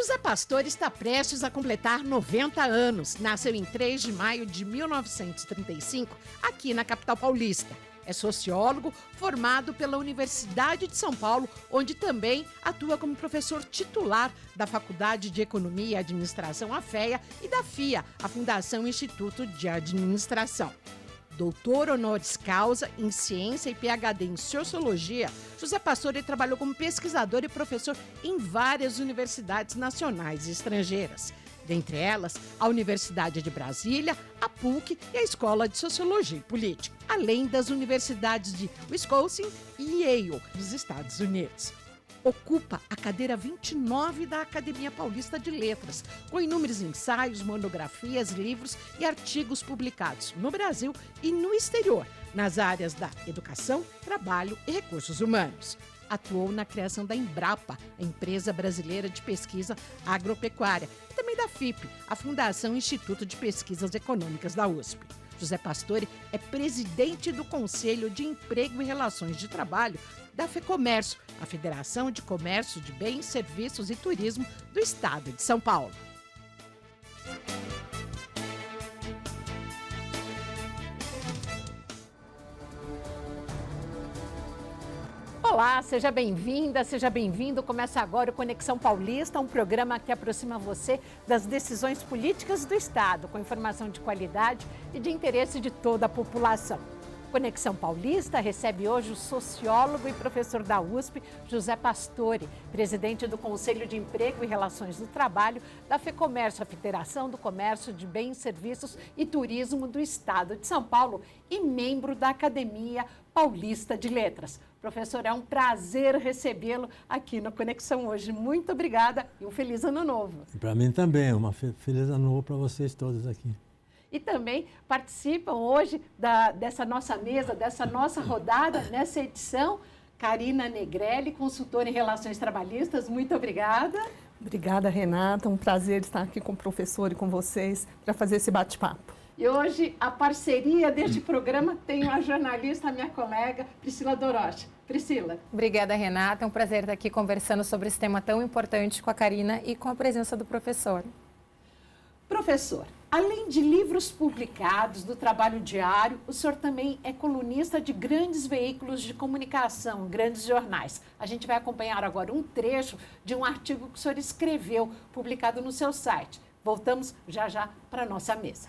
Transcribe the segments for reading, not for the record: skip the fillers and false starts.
José Pastore está prestes a completar 90 anos. Nasceu em 3 de maio de 1935, aqui na capital paulista. É sociólogo formado pela Universidade de São Paulo, onde também atua como professor titular da Faculdade de Economia e Administração, a FEA, e da FIA, a Fundação Instituto de Administração. Doutor honoris causa em ciência e PhD em sociologia, José Pastore trabalhou como pesquisador e professor em várias universidades nacionais e estrangeiras. Dentre elas, a Universidade de Brasília, a PUC e a Escola de Sociologia e Política, além das universidades de Wisconsin e Yale, dos Estados Unidos. Ocupa a cadeira 29 da Academia Paulista de Letras, com inúmeros ensaios, monografias, livros e artigos publicados no Brasil e no exterior, nas áreas da educação, trabalho e recursos humanos. Atuou na criação da Embrapa, a empresa brasileira de pesquisa agropecuária, e também da FIP, a Fundação Instituto de Pesquisas Econômicas da USP. José Pastore é presidente do Conselho de Emprego e Relações de Trabalho da FEComércio, a Federação de Comércio de Bens, Serviços e Turismo do Estado de São Paulo. Olá, seja bem-vinda, seja bem-vindo. Começa agora o Conexão Paulista, um programa que aproxima você das decisões políticas do Estado, com informação de qualidade e de interesse de toda a população. Conexão Paulista recebe hoje o sociólogo e professor da USP, José Pastore, presidente do Conselho de Emprego e Relações do Trabalho da FEComércio, a Federação do Comércio de Bens, Serviços e Turismo do Estado de São Paulo e membro da Academia Paulista de Letras. Professor, é um prazer recebê-lo aqui no Conexão hoje. Muito obrigada e um feliz ano novo. Para mim também, feliz ano novo para vocês todos aqui. E também participam hoje dessa nossa mesa, dessa nossa rodada, nessa edição, Karina Negrelli, consultora em Relações Trabalhistas. Muito obrigada. Obrigada, Renata. Um prazer estar aqui com o professor e com vocês para fazer esse bate-papo. E hoje, a parceria deste programa tem a jornalista, a minha colega, Priscila Dorocha. Priscila. Obrigada, Renata. É um prazer estar aqui conversando sobre esse tema tão importante com a Karina e com a presença do professor. Professor, além de livros publicados, do trabalho diário, o senhor também é colunista de grandes veículos de comunicação, grandes jornais. A gente vai acompanhar agora um trecho de um artigo que o senhor escreveu, publicado no seu site. Voltamos já para a nossa mesa.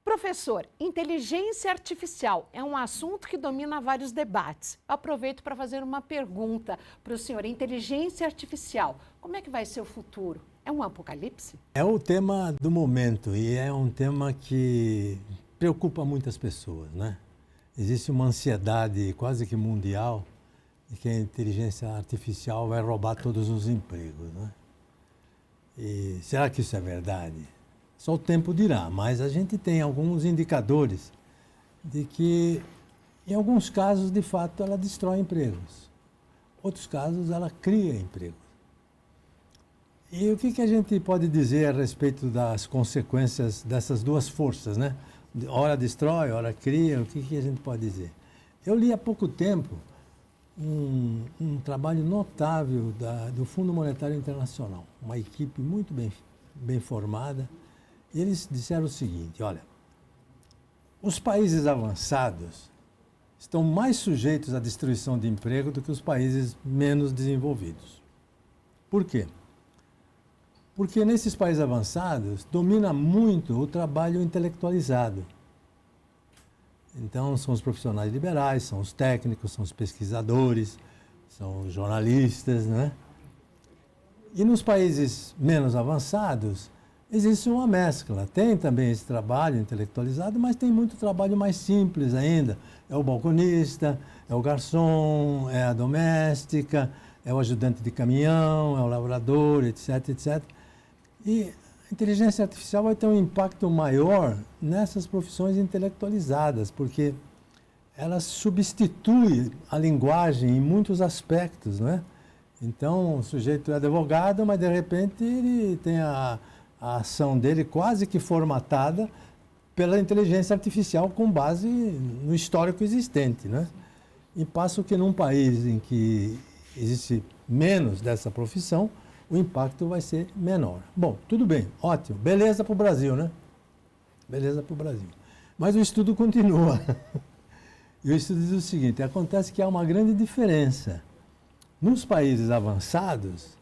Professor, inteligência artificial é um assunto que domina vários debates. Eu aproveito para fazer uma pergunta para o senhor. Inteligência artificial, como é que vai ser o futuro? É um apocalipse? É o tema do momento e é um tema que preocupa muitas pessoas, né? Existe uma ansiedade quase que mundial de que a inteligência artificial vai roubar todos os empregos, né? E será que isso é verdade? Só o tempo dirá, mas a gente tem alguns indicadores de que, em alguns casos, de fato, ela destrói empregos. Outros casos, ela cria empregos. E o que a gente pode dizer a respeito das consequências dessas duas forças, né? Ora destrói, ora cria, o que a gente pode dizer? Eu li há pouco tempo um trabalho notável do Fundo Monetário Internacional, uma equipe muito bem formada, e eles disseram o seguinte, olha, os países avançados estão mais sujeitos à destruição de emprego do que os países menos desenvolvidos. Por quê? Porque nesses países avançados domina muito o trabalho intelectualizado. Então, são os profissionais liberais, são os técnicos, são os pesquisadores, são os jornalistas, né? E nos países menos avançados, existe uma mescla. Tem também esse trabalho intelectualizado, mas tem muito trabalho mais simples ainda. É o balconista, é o garçom, é a doméstica, é o ajudante de caminhão, é o lavrador, etc, etc. E a inteligência artificial vai ter um impacto maior nessas profissões intelectualizadas, porque ela substitui a linguagem em muitos aspectos, né? Então, o sujeito é advogado, mas de repente ele tem a ação dele quase que formatada pela inteligência artificial com base no histórico existente, né? E passo que num país em que existe menos dessa profissão, o impacto vai ser menor. Bom, tudo bem, ótimo, beleza para o Brasil, né? Beleza para o Brasil. Mas o estudo continua. E o estudo diz o seguinte, acontece que há uma grande diferença. Nos países avançados,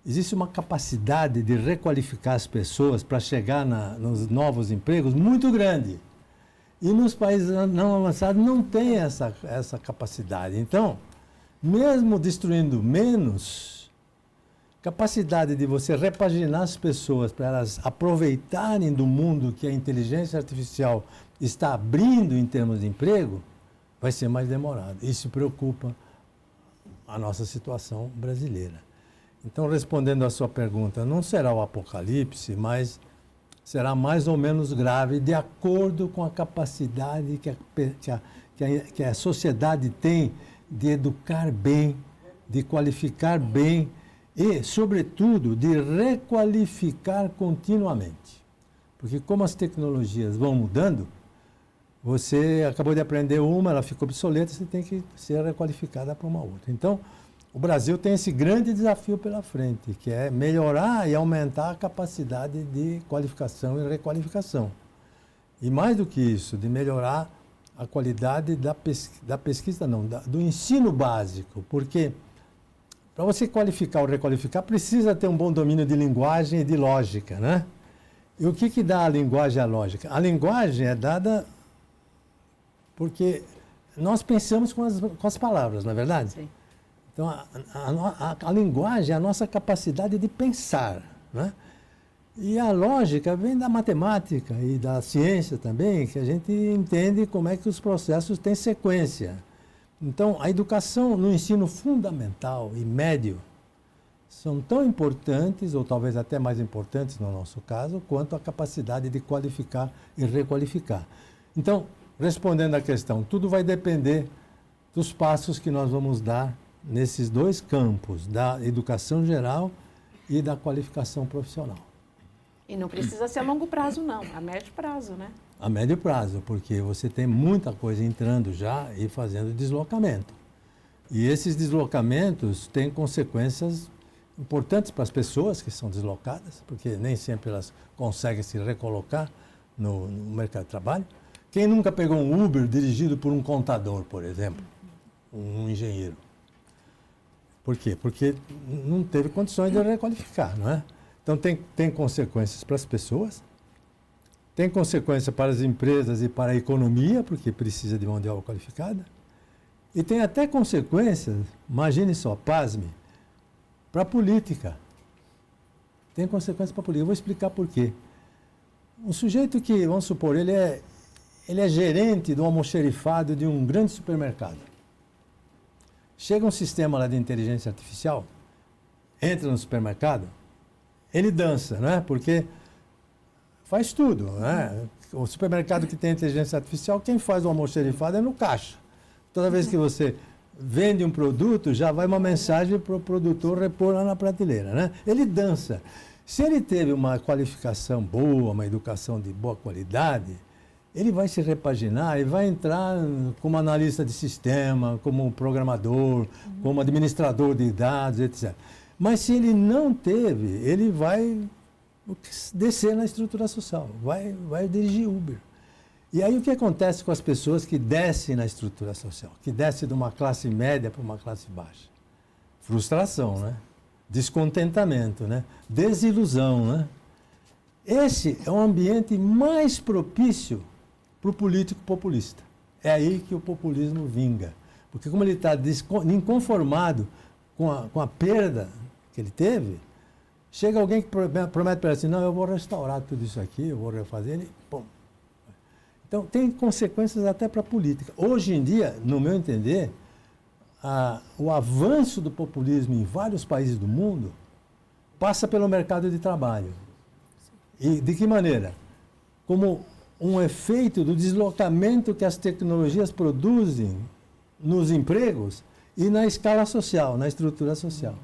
existe uma capacidade de requalificar as pessoas para chegar nos novos empregos muito grande. E nos países não avançados não tem essa capacidade. Então, mesmo destruindo menos, capacidade de você repaginar as pessoas para elas aproveitarem do mundo que a inteligência artificial está abrindo em termos de emprego, vai ser mais demorado. Isso preocupa a nossa situação brasileira. Então, respondendo à sua pergunta, não será o apocalipse, mas será mais ou menos grave de acordo com a capacidade que a sociedade tem de educar bem, de qualificar bem e, sobretudo, de requalificar continuamente. Porque como as tecnologias vão mudando, você acabou de aprender uma, ela ficou obsoleta, você tem que ser requalificada para uma outra. Então, o Brasil tem esse grande desafio pela frente, que é melhorar e aumentar a capacidade de qualificação e requalificação. E mais do que isso, de melhorar a qualidade da pesquisa, não, do ensino básico, porque para você qualificar ou requalificar, precisa ter um bom domínio de linguagem e de lógica, né? E o que dá a linguagem e a lógica? A linguagem é dada porque nós pensamos com as palavras, não é verdade? Sim. Então, a linguagem é a nossa capacidade de pensar, né? E a lógica vem da matemática e da ciência também, que a gente entende como é que os processos têm sequência. Então, a educação no ensino fundamental e médio são tão importantes, ou talvez até mais importantes no nosso caso, quanto a capacidade de qualificar e requalificar. Então, respondendo à questão, tudo vai depender dos passos que nós vamos dar nesses dois campos, da educação geral e da qualificação profissional. E não precisa ser a longo prazo, não, a médio prazo, né? A médio prazo, porque você tem muita coisa entrando já e fazendo deslocamento. E esses deslocamentos têm consequências importantes para as pessoas que são deslocadas, porque nem sempre elas conseguem se recolocar no mercado de trabalho. Quem nunca pegou um Uber dirigido por um contador, por exemplo, um engenheiro? Por quê? Porque não teve condições de requalificar, não é? Então, tem consequências para as pessoas, tem consequência para as empresas e para a economia, porque precisa de mão de obra qualificada, e tem até consequências, imagine só, pasme, para a política. Tem consequências para a política. Eu vou explicar por quê. Um sujeito que, vamos supor, ele é gerente do almoxerifado de um grande supermercado. Chega um sistema lá de inteligência artificial, entra no supermercado, ele dança, né? Porque faz tudo, né? O supermercado que tem inteligência artificial, quem faz o almoxerifado é no caixa. Toda vez que você vende um produto, já vai uma mensagem para o produtor repor lá na prateleira, né? Ele dança. Se ele teve uma qualificação boa, uma educação de boa qualidade, ele vai se repaginar e vai entrar como analista de sistema, como programador, como administrador de dados, etc. Mas se ele não teve, ele vai descer na estrutura social, vai dirigir Uber. E aí o que acontece com as pessoas que descem na estrutura social, que descem de uma classe média para uma classe baixa? Frustração, né? Descontentamento, né? Desilusão, né? Esse é o ambiente mais propício para o político populista. É aí que o populismo vinga. Porque como ele está inconformado com a perda que ele teve, chega alguém que promete para ele assim, não, eu vou restaurar tudo isso aqui, eu vou refazer, ele, pum. Então, tem consequências até para a política. Hoje em dia, no meu entender, o avanço do populismo em vários países do mundo passa pelo mercado de trabalho. E de que maneira? Como um efeito do deslocamento que as tecnologias produzem nos empregos e na escala social, na estrutura social.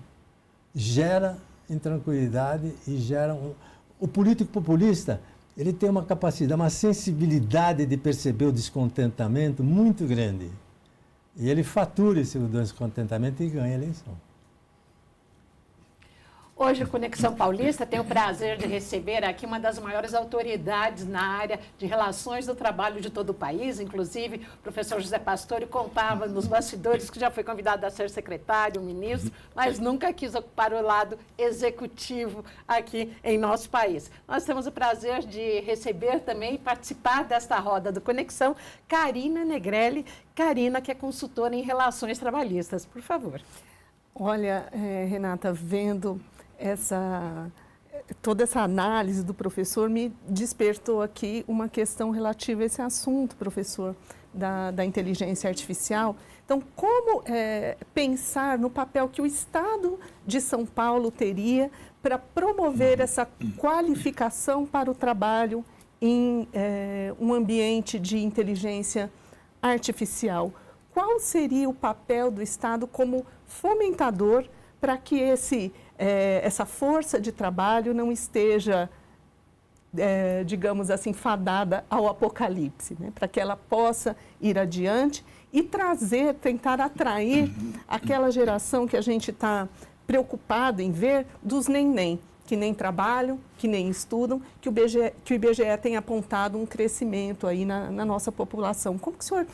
Gera intranquilidade e gera o político populista, ele tem uma capacidade, uma sensibilidade de perceber o descontentamento muito grande. E ele fatura esse descontentamento e ganha a eleição. Hoje, o Conexão Paulista tem o prazer de receber aqui uma das maiores autoridades na área de relações do trabalho de todo o país. Inclusive, o professor José Pastore contava nos bastidores que já foi convidado a ser secretário, ministro, mas nunca quis ocupar o lado executivo aqui em nosso país. Nós temos o prazer de receber também e participar desta roda do Conexão Carina Negrelli. Carina, que é consultora em relações trabalhistas. Por favor. Olha, Renata, vendo toda essa análise do professor, me despertou aqui uma questão relativa a esse assunto, professor, da inteligência artificial. Então, como pensar no papel que o Estado de São Paulo teria para promover essa qualificação para o trabalho em um ambiente de inteligência artificial? Qual seria o papel do Estado como fomentador para que essa força de trabalho não esteja, digamos assim, fadada ao apocalipse, né? Para que ela possa ir adiante e tentar atrair aquela geração que a gente está preocupado em ver dos nem, que nem trabalham, que nem estudam, que o IBGE tem apontado um crescimento aí na nossa população. Como que o senhor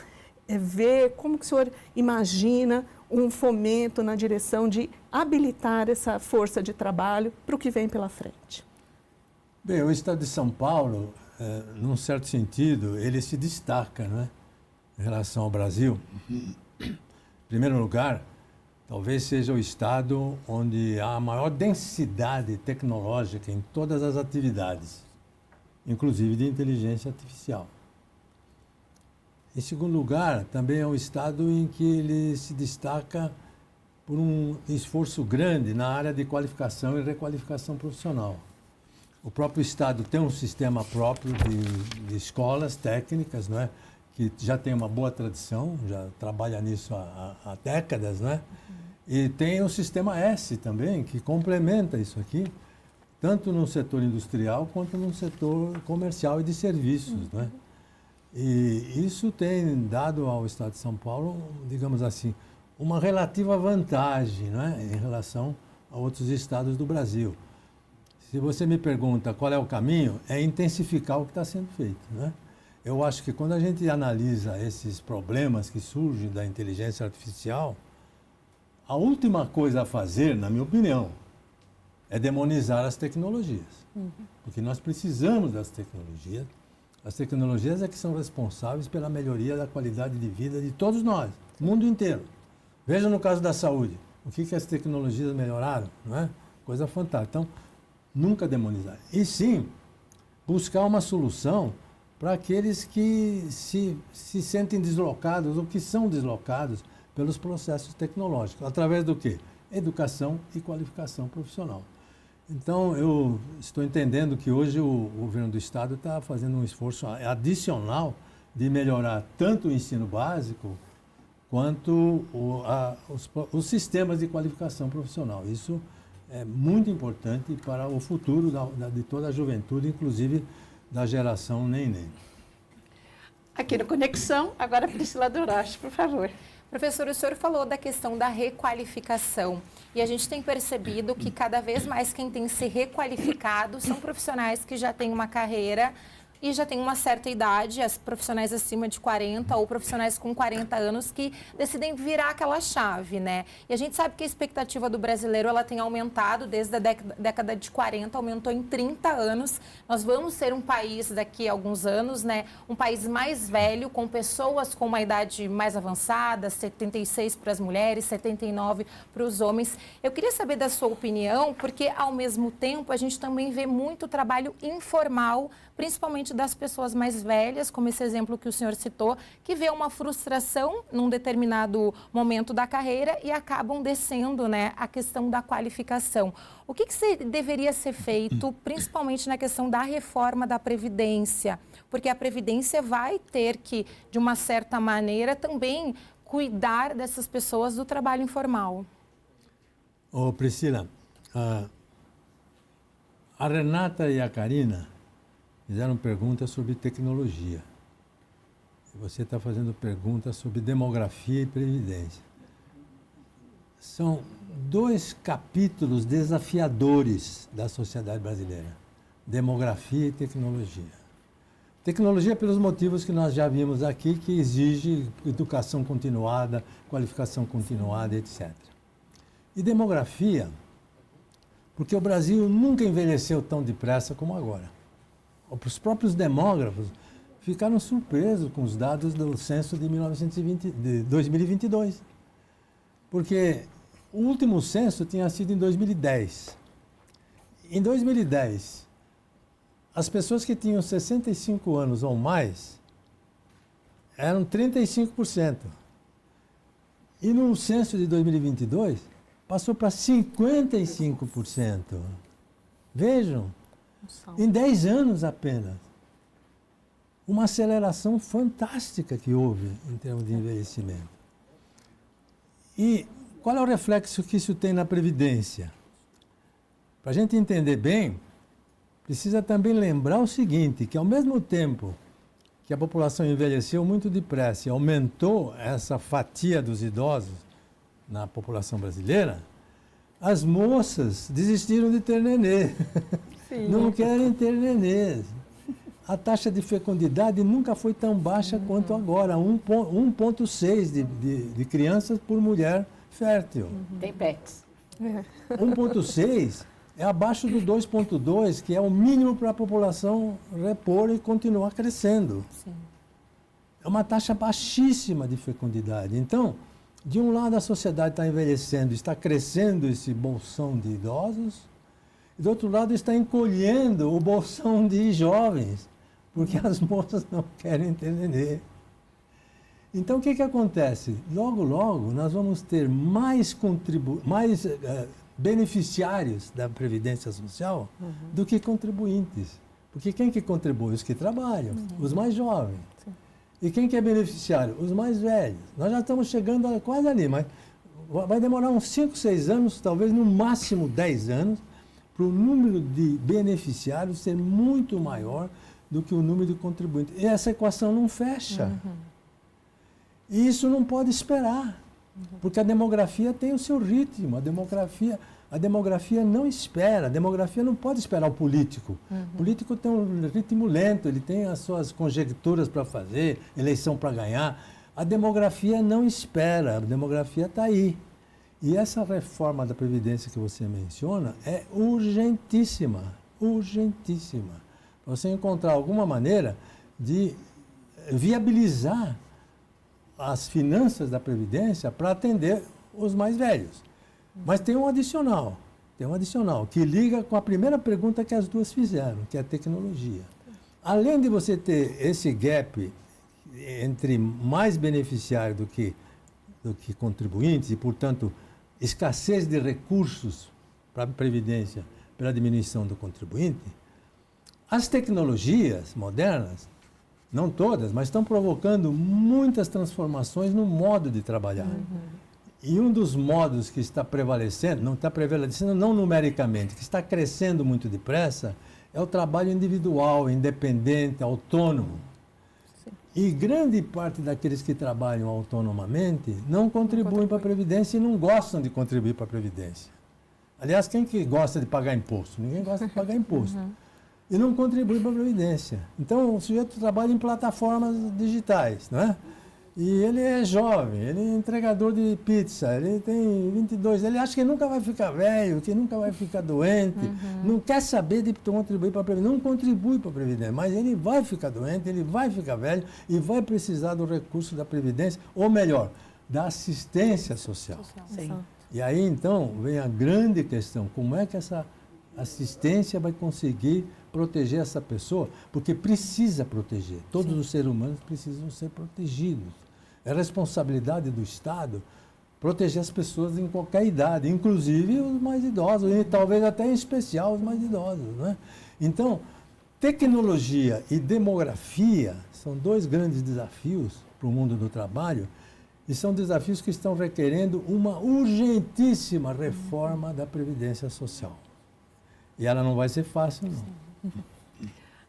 vê, como que o senhor imagina um fomento na direção de habilitar essa força de trabalho para o que vem pela frente? Bem, o Estado de São Paulo, num certo sentido, ele se destaca, né, em relação ao Brasil. Em primeiro lugar, talvez seja o estado onde há a maior densidade tecnológica em todas as atividades, inclusive de inteligência artificial. Em segundo lugar, também é um estado em que ele se destaca por um esforço grande na área de qualificação e requalificação profissional. O próprio estado tem um sistema próprio de escolas técnicas, não é? Que já tem uma boa tradição, já trabalha nisso há décadas, né? E tem o sistema S também, que complementa isso aqui, tanto no setor industrial quanto no setor comercial e de serviços, né? E isso tem dado ao Estado de São Paulo, digamos assim, uma relativa vantagem, né, em relação a outros estados do Brasil. Se você me pergunta qual é o caminho, é intensificar o que está sendo feito, né? Eu acho que quando a gente analisa esses problemas que surgem da inteligência artificial, a última coisa a fazer, na minha opinião, é demonizar as tecnologias. Porque nós precisamos das tecnologias. As tecnologias é que são responsáveis pela melhoria da qualidade de vida de todos nós, o mundo inteiro. Veja no caso da saúde, o que as tecnologias melhoraram, não é? Coisa fantástica. Então, nunca demonizar. E sim, buscar uma solução para aqueles que se sentem deslocados ou que são deslocados pelos processos tecnológicos. Através do quê? Educação e qualificação profissional. Então, eu estou entendendo que hoje o governo do Estado está fazendo um esforço adicional de melhorar tanto o ensino básico quanto os sistemas de qualificação profissional. Isso é muito importante para o futuro de toda a juventude, inclusive da geração neném. Aqui no Conexão, agora Priscila Doroche, por favor. Professor, o senhor falou da questão da requalificação e a gente tem percebido que cada vez mais quem tem se requalificado são profissionais que já têm uma carreira e já têm uma certa idade, as profissionais acima de 40 ou profissionais com 40 anos que decidem virar aquela chave, né? E a gente sabe que a expectativa do brasileiro, ela tem aumentado desde a década de 40, aumentou em 30 anos. Nós vamos ser um país daqui a alguns anos, né? Um país mais velho, com pessoas com uma idade mais avançada, 76 para as mulheres, 79 para os homens. Eu queria saber da sua opinião, porque ao mesmo tempo a gente também vê muito trabalho informal, principalmente das pessoas mais velhas, como esse exemplo que o senhor citou, que vê uma frustração num determinado momento da carreira e acabam descendo, né, a questão da qualificação. O que deveria ser feito, principalmente na questão da reforma da Previdência? Porque a Previdência vai ter que, de uma certa maneira, também cuidar dessas pessoas do trabalho informal. Ô, Priscila, a Renata e a Carina fizeram perguntas sobre tecnologia. E você está fazendo perguntas sobre demografia e previdência. são dois capítulos desafiadores da sociedade brasileira: demografia e tecnologia. Tecnologia pelos motivos que nós já vimos aqui, que exige educação continuada, qualificação continuada, etc. E demografia, porque o Brasil nunca envelheceu tão depressa como agora. Os próprios demógrafos ficaram surpresos com os dados do censo de 2022. Porque o último censo tinha sido em 2010. Em 2010, as pessoas que tinham 65 anos ou mais eram 35%. E no censo de 2022, passou para 55%. Vejam, em 10 anos apenas. Uma aceleração fantástica que houve em termos de envelhecimento. E qual é o reflexo que isso tem na Previdência? Para a gente entender bem, precisa também lembrar o seguinte, que ao mesmo tempo que a população envelheceu muito depressa e aumentou essa fatia dos idosos na população brasileira, as moças desistiram de ter nenê. Sim. Não querem ter nenês. A taxa de fecundidade nunca foi tão baixa quanto agora, 1,6 de crianças por mulher fértil. Tem pets. 1,6 é abaixo do 2,2, que é o mínimo para a população repor e continuar crescendo. Sim. É uma taxa baixíssima de fecundidade. Então, de um lado a sociedade está envelhecendo, está crescendo esse bolsão de idosos, e do outro lado está encolhendo o bolsão de jovens, porque as moças não querem ter nenê. Então, o que acontece? Logo, logo, nós vamos ter mais beneficiários da Previdência Social do que contribuintes. Porque quem que contribui? Os que trabalham, os mais jovens. Sim. E quem que é beneficiário? Os mais velhos. Nós já estamos chegando quase ali, mas vai demorar uns 5, 6 anos, talvez no máximo 10 anos, para o número de beneficiários ser muito maior do que o número de contribuintes. E essa equação não fecha. E isso não pode esperar, porque a demografia tem o seu ritmo. A demografia não espera, a demografia não pode esperar o político. O político tem um ritmo lento, ele tem as suas conjecturas para fazer, eleição para ganhar. A demografia não espera, a demografia está aí. E essa reforma da Previdência que você menciona é urgentíssima, urgentíssima. Para você encontrar alguma maneira de viabilizar as finanças da Previdência para atender os mais velhos. Mas tem um adicional, que liga com a primeira pergunta que as duas fizeram, que é a tecnologia. Além de você ter esse gap entre mais beneficiários do que contribuintes e, portanto, escassez de recursos para a Previdência pela diminuição do contribuinte, as tecnologias modernas, não todas, mas estão provocando muitas transformações no modo de trabalhar. E um dos modos que está prevalecendo não numericamente, que está crescendo muito depressa, é o trabalho individual, independente, autônomo. Sim. E grande parte daqueles que trabalham autonomamente não contribuem para a Previdência e não gostam de contribuir para a Previdência. Aliás, quem que gosta de pagar imposto? Ninguém gosta de pagar imposto. E não contribui para a Previdência. Então, o sujeito trabalha em plataformas digitais, não é? E ele é jovem, ele é entregador de pizza, ele tem 22, ele acha que nunca vai ficar velho, que nunca vai ficar doente, não quer saber de contribuir para a Previdência, não contribui para a Previdência, mas ele vai ficar doente, ele vai ficar velho e vai precisar do recurso da Previdência, ou melhor, da assistência social. Sim. E aí, então, vem a grande questão, como é que essa assistência vai conseguir proteger essa pessoa? Porque precisa proteger, todos os seres humanos precisam ser protegidos. É responsabilidade do Estado proteger as pessoas em qualquer idade, inclusive os mais idosos, e talvez até em especial os mais idosos, não é? Então, tecnologia e demografia são dois grandes desafios para o mundo do trabalho, e são desafios que estão requerendo uma urgentíssima reforma da Previdência Social. E ela não vai ser fácil, não.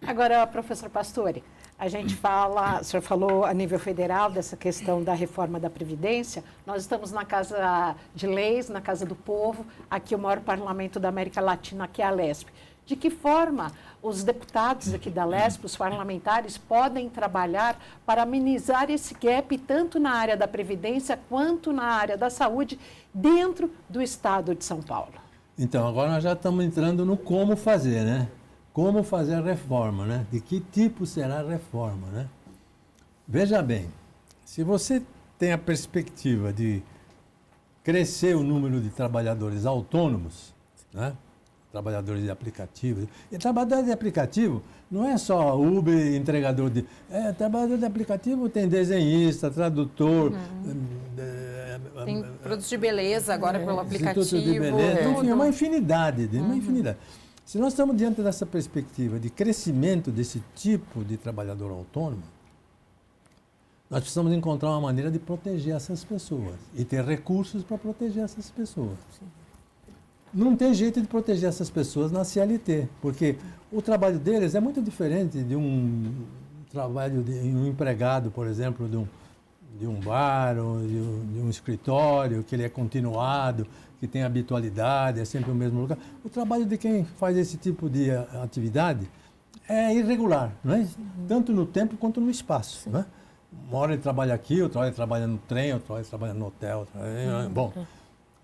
Agora, professor Pastore, A gente fala, o senhor falou a nível federal dessa questão da reforma da Previdência. Nós estamos na Casa de Leis, na Casa do Povo, aqui o maior parlamento da América Latina, que é a LESP. De que forma os deputados aqui da LESP, os parlamentares, podem trabalhar para amenizar esse gap, tanto na área da Previdência quanto na área da saúde, dentro do Estado de São Paulo? Então, agora nós já estamos entrando no como fazer, né? Como fazer a reforma, né? De que tipo será a reforma, né? Veja bem, se você tem a perspectiva de crescer o número de trabalhadores autônomos, né? Trabalhadores de aplicativo. E trabalhador de aplicativo não é só Uber, entregador de... trabalhador de aplicativo tem desenhista, tradutor... Tem produtos de beleza agora pelo aplicativo. Instituto de beleza, enfim, é uma infinidade, uma Uhum. infinidade. Se nós estamos diante dessa perspectiva de crescimento desse tipo de trabalhador autônomo, nós precisamos encontrar uma maneira de proteger essas pessoas e ter recursos para proteger essas pessoas. Sim. Não tem jeito de proteger essas pessoas na CLT, porque o trabalho deles é muito diferente de um trabalho de um empregado, por exemplo, de um bar ou de um escritório, que ele é continuado, que tem habitualidade, é sempre o mesmo lugar. O trabalho de quem faz esse tipo de atividade é irregular, não é? Tanto no tempo quanto no espaço. Não é? Uma hora ele trabalha aqui, outra hora ele trabalha no trem, outra hora ele trabalha no hotel. Bom,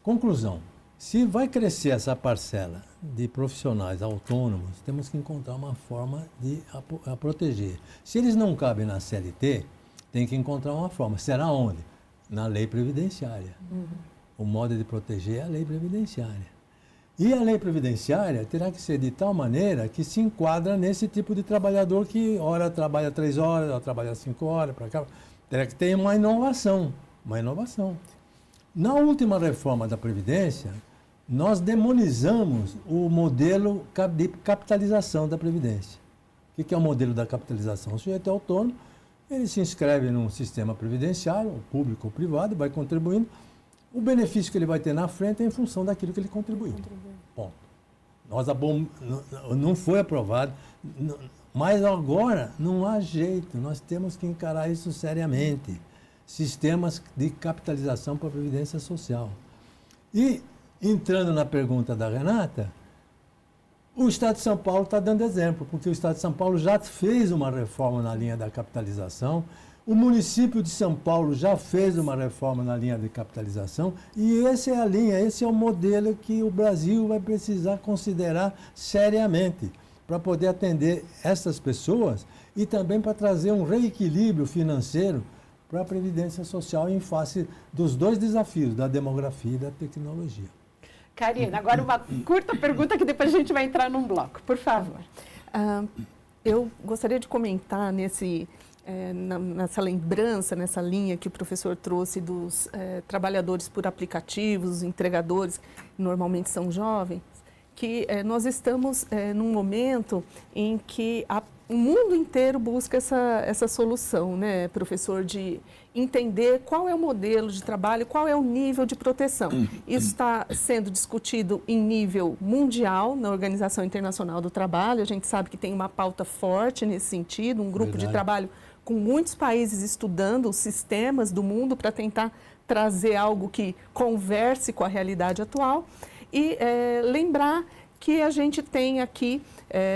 conclusão. Se vai crescer essa parcela de profissionais autônomos, temos que encontrar uma forma de a proteger. Se eles não cabem na CLT, tem que encontrar uma forma. Será onde? Na lei previdenciária. O modo de proteger é a lei previdenciária. E a lei previdenciária terá que ser de tal maneira que se enquadra nesse tipo de trabalhador que ora trabalha 3 horas, ora trabalha 5 horas, para cá. Terá que ter uma inovação. Na última reforma da Previdência, nós demonizamos o modelo de capitalização da Previdência. O que é o modelo da capitalização? O sujeito é autônomo, ele se inscreve num sistema previdenciário, público ou privado, vai contribuindo. O benefício que ele vai ter na frente é em função daquilo que ele contribuiu. Ponto. Não foi aprovado, mas agora não há jeito, nós temos que encarar isso seriamente. Sistemas de capitalização para a Previdência Social. E, entrando na pergunta da Renata, o Estado de São Paulo está dando exemplo, porque o Estado de São Paulo já fez uma reforma na linha da capitalização, o município de São Paulo já fez uma reforma na linha de capitalização, e essa é a linha, esse é o modelo que o Brasil vai precisar considerar seriamente para poder atender essas pessoas e também para trazer um reequilíbrio financeiro para a Previdência Social em face dos dois desafios, da demografia e da tecnologia. Karina, agora uma curta pergunta que depois a gente vai entrar num bloco, por favor. Eu gostaria de comentar nessa lembrança, nessa linha que o professor trouxe dos trabalhadores por aplicativos, os entregadores, que normalmente são jovens, que nós estamos num momento em que o mundo inteiro busca essa solução, né, professor, de entender qual é o modelo de trabalho, qual é o nível de proteção. Isso está sendo discutido em nível mundial, na Organização Internacional do Trabalho. A gente sabe que tem uma pauta forte nesse sentido, um grupo de trabalho com muitos países estudando os sistemas do mundo para tentar trazer algo que converse com a realidade atual. E lembrar que a gente tem aqui,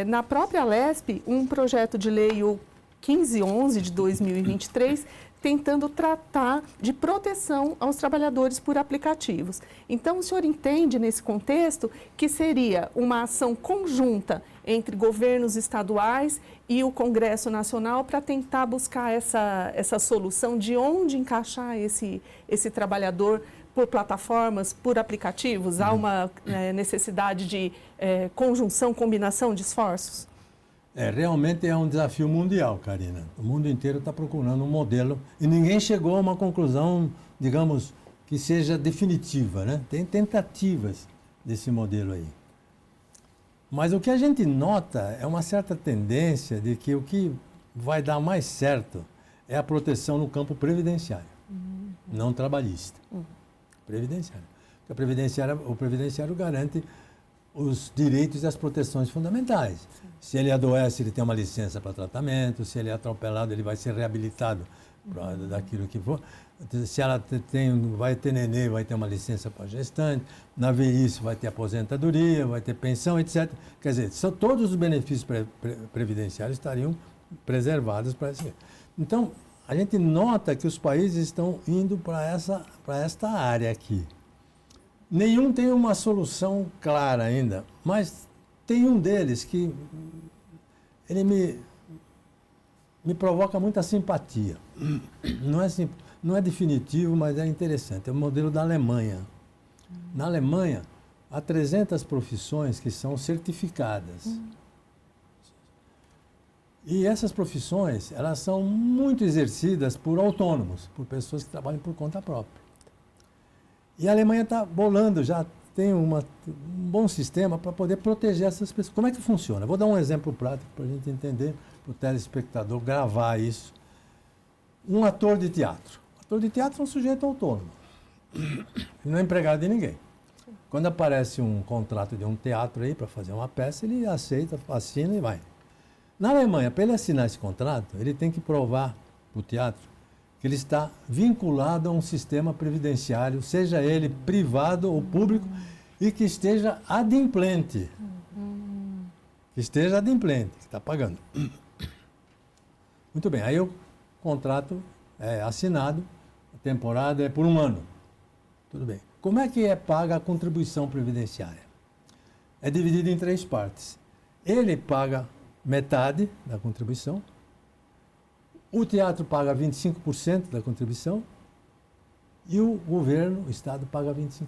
na própria LESP, um projeto de lei, o 1511 de 2023, tentando tratar de proteção aos trabalhadores por aplicativos. Então, o senhor entende, nesse contexto, que seria uma ação conjunta entre governos estaduais e o Congresso Nacional para tentar buscar essa solução de onde encaixar esse trabalhador por plataformas, por aplicativos? Há uma necessidade de conjunção, combinação de esforços? Realmente é um desafio mundial, Karina. O mundo inteiro está procurando um modelo e ninguém chegou a uma conclusão, digamos, que seja definitiva, né? Tem tentativas desse modelo aí. Mas o que a gente nota é uma certa tendência de que o que vai dar mais certo é a proteção no campo previdenciário, não trabalhista. Previdenciário. Porque o previdenciário garante os direitos e as proteções fundamentais. Se ele adoece, ele tem uma licença para tratamento. Se ele é atropelado, ele vai ser reabilitado daquilo que for. Se ela vai ter nenê, vai ter uma licença para gestante. Na velhice, vai ter aposentadoria, vai ter pensão, etc. Quer dizer, todos os benefícios previdenciários estariam preservados para isso. Então, a gente nota que os países estão indo para esta área aqui. Nenhum tem uma solução clara ainda, mas tem um deles que ele me provoca muita simpatia. Não é definitivo, mas é interessante. É o modelo da Alemanha. Na Alemanha, há 300 profissões que são certificadas. E essas profissões, elas são muito exercidas por autônomos, por pessoas que trabalham por conta própria. E a Alemanha está bolando, já tem um bom sistema para poder proteger essas pessoas. Como é que funciona? Vou dar um exemplo prático para a gente entender, para o telespectador gravar isso. Um ator de teatro. O ator de teatro é um sujeito autônomo. Ele não é empregado de ninguém. Quando aparece um contrato de um teatro aí para fazer uma peça, ele aceita, assina e vai. Na Alemanha, para ele assinar esse contrato, ele tem que provar para o teatro que ele está vinculado a um sistema previdenciário, seja ele privado ou público, e que esteja adimplente. Que esteja adimplente, que está pagando. Muito bem, aí o contrato é assinado, a temporada é por 1 ano. Tudo bem. Como é que é paga a contribuição previdenciária? É dividido em 3 partes. Ele paga metade da contribuição, o teatro paga 25% da contribuição e o governo, o Estado, paga 25%.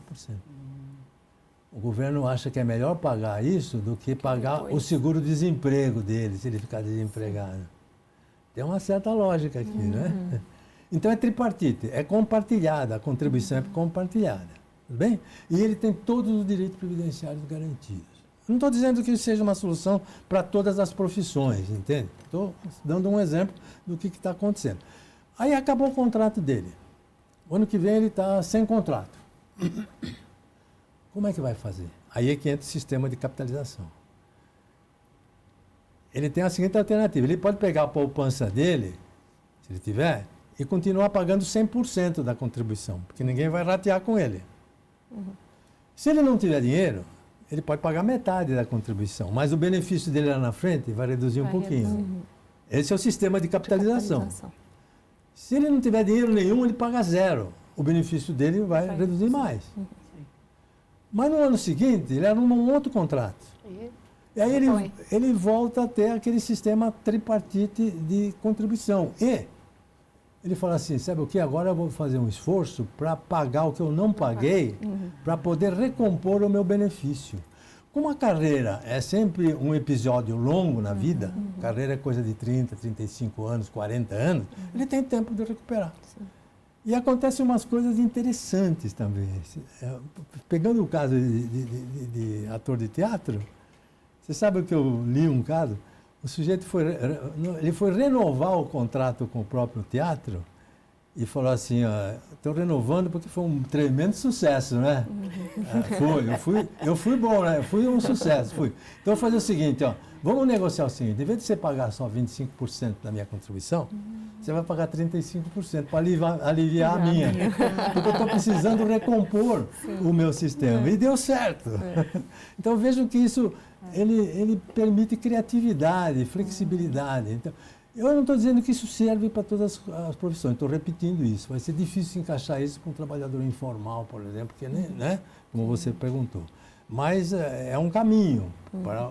O governo acha que é melhor pagar isso do que pagar o seguro-desemprego dele, se ele ficar desempregado. Tem uma certa lógica aqui, né? Então é tripartite, é compartilhada, a contribuição é compartilhada, tudo bem? E ele tem todos os direitos previdenciários garantidos. Não estou dizendo que isso seja uma solução para todas as profissões, entende? Estou dando um exemplo do que está acontecendo. Aí acabou o contrato dele. O ano que vem ele está sem contrato. Como é que vai fazer? Aí é que entra o sistema de capitalização. Ele tem a seguinte alternativa. Ele pode pegar a poupança dele, se ele tiver, e continuar pagando 100% da contribuição, porque ninguém vai ratear com ele. Se ele não tiver dinheiro, ele pode pagar metade da contribuição, mas o benefício dele lá na frente vai reduzir um pouquinho. Esse é o sistema de capitalização. Se ele não tiver dinheiro nenhum, ele paga 0. O benefício dele vai reduzir mais. Mas no ano seguinte, ele arruma um outro contrato. E aí ele volta a ter aquele sistema tripartite de contribuição. E ele fala assim, sabe o que? Agora eu vou fazer um esforço para pagar o que eu não paguei, para poder recompor o meu benefício. Como a carreira é sempre um episódio longo na vida, carreira é coisa de 30, 35 anos, 40 anos, ele tem tempo de recuperar. Sim. E acontecem umas coisas interessantes também. Pegando o caso de ator de teatro, você sabe que eu li um caso? O sujeito foi renovar o contrato com o próprio teatro e falou assim, estou renovando porque foi um tremendo sucesso, né? Eu fui bom, né? Eu fui um sucesso, fui. Então, vou fazer o seguinte, vamos negociar o seguinte, em vez de você pagar só 25% da minha contribuição, você vai pagar 35% para aliviar a minha. Porque eu estou precisando recompor o meu sistema. E deu certo. Então, vejam que isso... Ele permite criatividade, flexibilidade. Então, eu não estou dizendo que isso serve para todas as profissões, estou repetindo isso. Vai ser difícil encaixar isso para um trabalhador informal, por exemplo, que, né, como você perguntou. Mas é um caminho para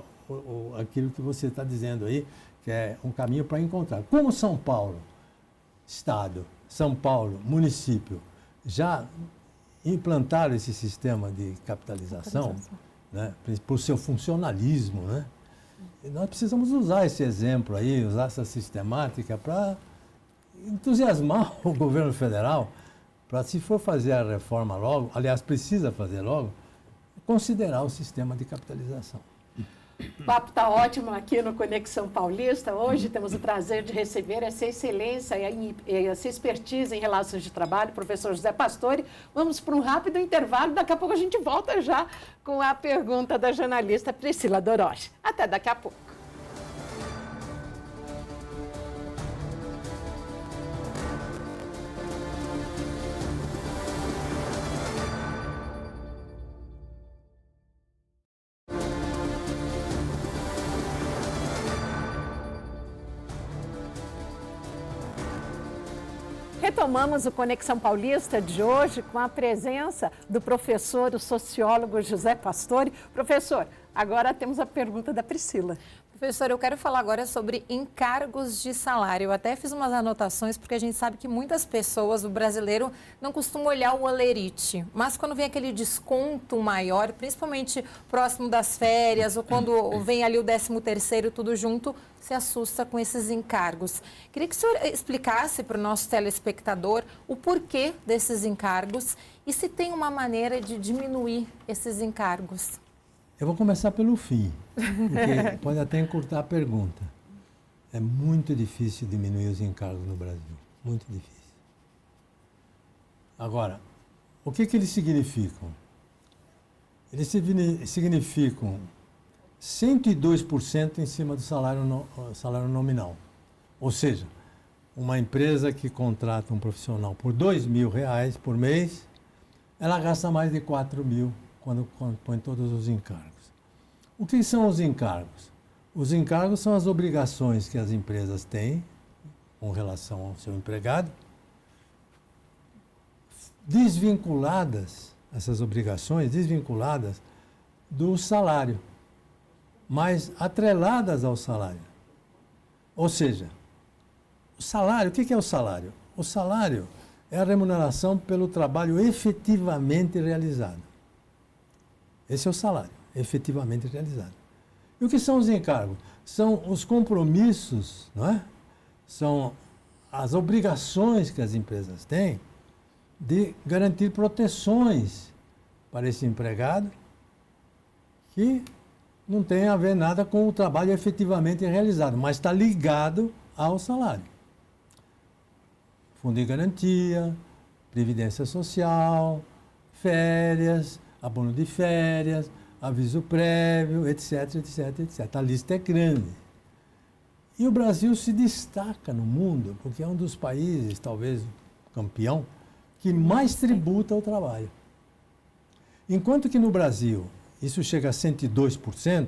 aquilo que você está dizendo aí, que é um caminho para encontrar. Como São Paulo, Estado, São Paulo, município, já implantaram esse sistema de capitalização, né, por seu funcionalismo, né? E nós precisamos usar esse exemplo aí, usar essa sistemática para entusiasmar o governo federal para, se for fazer a reforma logo, aliás, precisa fazer logo, considerar o sistema de capitalização. O papo está ótimo aqui no Conexão Paulista. Hoje temos o prazer de receber essa excelência e essa expertise em relações de trabalho, o professor José Pastore. Vamos para um rápido intervalo, daqui a pouco a gente volta já com a pergunta da jornalista Priscila Doroche. Até daqui a pouco. retomamos o Conexão Paulista de hoje com a presença do professor, o sociólogo José Pastore. Professor, agora temos a pergunta da Priscila. Professor, eu quero falar agora sobre encargos de salário. Eu até fiz umas anotações, porque a gente sabe que muitas pessoas, o brasileiro, não costuma olhar o olerite. Mas quando vem aquele desconto maior, principalmente próximo das férias, ou quando vem ali o 13º tudo junto, se assusta com esses encargos. Queria que o senhor explicasse para o nosso telespectador o porquê desses encargos e se tem uma maneira de diminuir esses encargos. Eu vou começar pelo fim, porque pode até encurtar a pergunta. É muito difícil diminuir os encargos no Brasil, muito difícil. Agora, o que eles significam? Eles significam 102% em cima do salário nominal. Ou seja, uma empresa que contrata um profissional por R$2.000 por mês, ela gasta mais de R$4.000 quando põe todos os encargos. O que são os encargos? Os encargos são as obrigações que as empresas têm com relação ao seu empregado, desvinculadas, essas obrigações desvinculadas do salário, mas atreladas ao salário. Ou seja, o salário, o que é o salário? O salário é a remuneração pelo trabalho efetivamente realizado. Esse é o salário, efetivamente realizado. E o que são os encargos? São os compromissos, não é? São as obrigações que as empresas têm de garantir proteções para esse empregado que não tem a ver nada com o trabalho efetivamente realizado, mas está ligado ao salário. Fundo de garantia, previdência social, férias, abono de férias, aviso prévio, etc, etc, etc. A lista é grande. E o Brasil se destaca no mundo, porque é um dos países, talvez campeão, que mais tributa ao trabalho. Enquanto que no Brasil isso chega a 102%,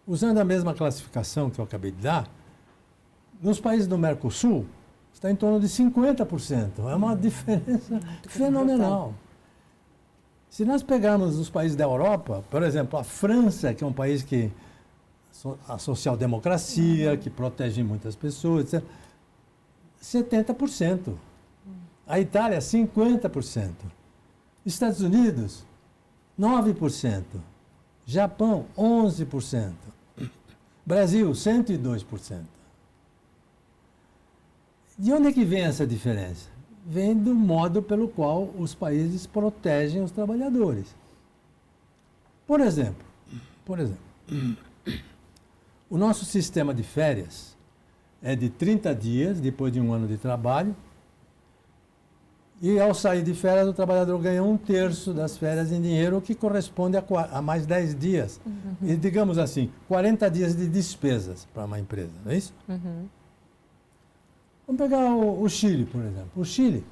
usando a mesma classificação que eu acabei de dar, nos países do Mercosul está em torno de 50%. É uma diferença fenomenal. Se nós pegarmos os países da Europa, por exemplo, a França, que é um país que a social-democracia, que protege muitas pessoas, etc., 70%. A Itália, 50%. Estados Unidos, 9%. Japão, 11%. Brasil, 102%. De onde é que vem essa diferença? Vem do modo pelo qual os países protegem os trabalhadores. Por exemplo, o nosso sistema de férias é de 30 dias depois de um ano de trabalho, e ao sair de férias o trabalhador ganha 1/3 das férias em dinheiro, o que corresponde a mais 10 dias. E, digamos assim, 40 dias de despesas para uma empresa, não é isso? Vamos pegar o Chile, por exemplo. O Chile,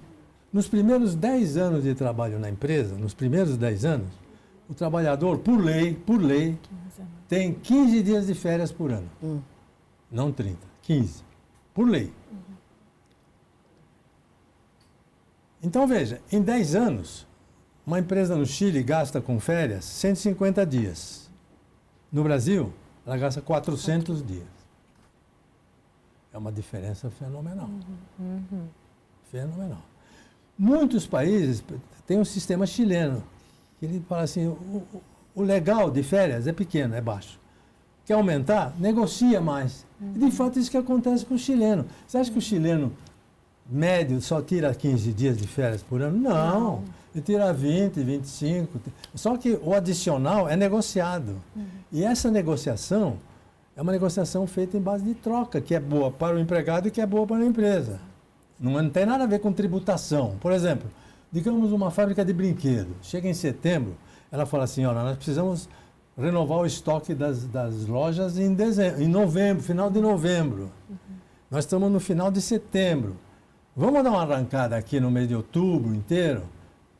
nos primeiros 10 anos de trabalho na empresa, nos primeiros 10 anos, o trabalhador, por lei, tem 15 dias de férias por ano. Não 30, 15. Por lei. Então, veja, em 10 anos, uma empresa no Chile gasta com férias 150 dias. No Brasil, ela gasta 400 dias. É uma diferença fenomenal. Fenomenal. Muitos países têm um sistema chileno, que ele fala assim, o legal de férias é pequeno, é baixo. Quer aumentar? Negocia mais. E, de fato, isso que acontece com o chileno. Você acha que o chileno médio só tira 15 dias de férias por ano? Não. Ele tira 20, 25. Só que o adicional é negociado. E essa negociação é uma negociação feita em base de troca, que é boa para o empregado e que é boa para a empresa. Não tem nada a ver com tributação. Por exemplo, digamos uma fábrica de brinquedos. Chega em setembro, ela fala assim, olha, nós precisamos renovar o estoque das lojas em novembro, final de novembro. Nós estamos no final de setembro. Vamos dar uma arrancada aqui no mês de outubro inteiro,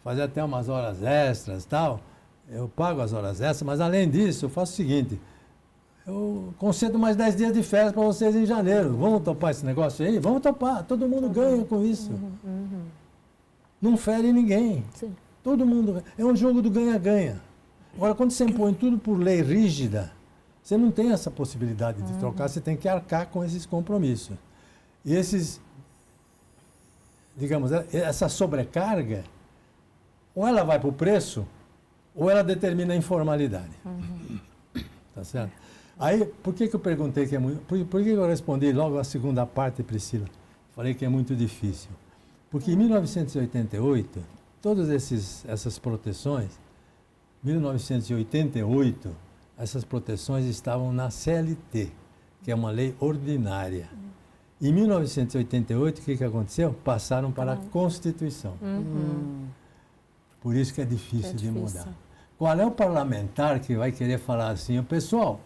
fazer até umas horas extras e tal. Eu pago as horas extras, mas além disso, eu faço o seguinte, eu concedo mais 10 dias de férias para vocês em janeiro. Vamos topar esse negócio aí? Vamos topar. Todo mundo ganha com isso. Não fere ninguém. Sim. Todo mundo. É um jogo do ganha-ganha. Agora, quando você impõe tudo por lei rígida, você não tem essa possibilidade de trocar, você tem que arcar com esses compromissos. E esses, digamos, essa sobrecarga, ou ela vai para o preço, ou ela determina a informalidade. Tá certo? Aí, por que eu perguntei que é muito... Por que eu respondi logo a segunda parte, Priscila? Falei que é muito difícil. Porque em 1988, todas essas proteções, 1988, essas proteções estavam na CLT, que é uma lei ordinária. Em 1988, o que aconteceu? Passaram para a Constituição. Por isso que é difícil de mudar. Qual é o parlamentar que vai querer falar assim, pessoal,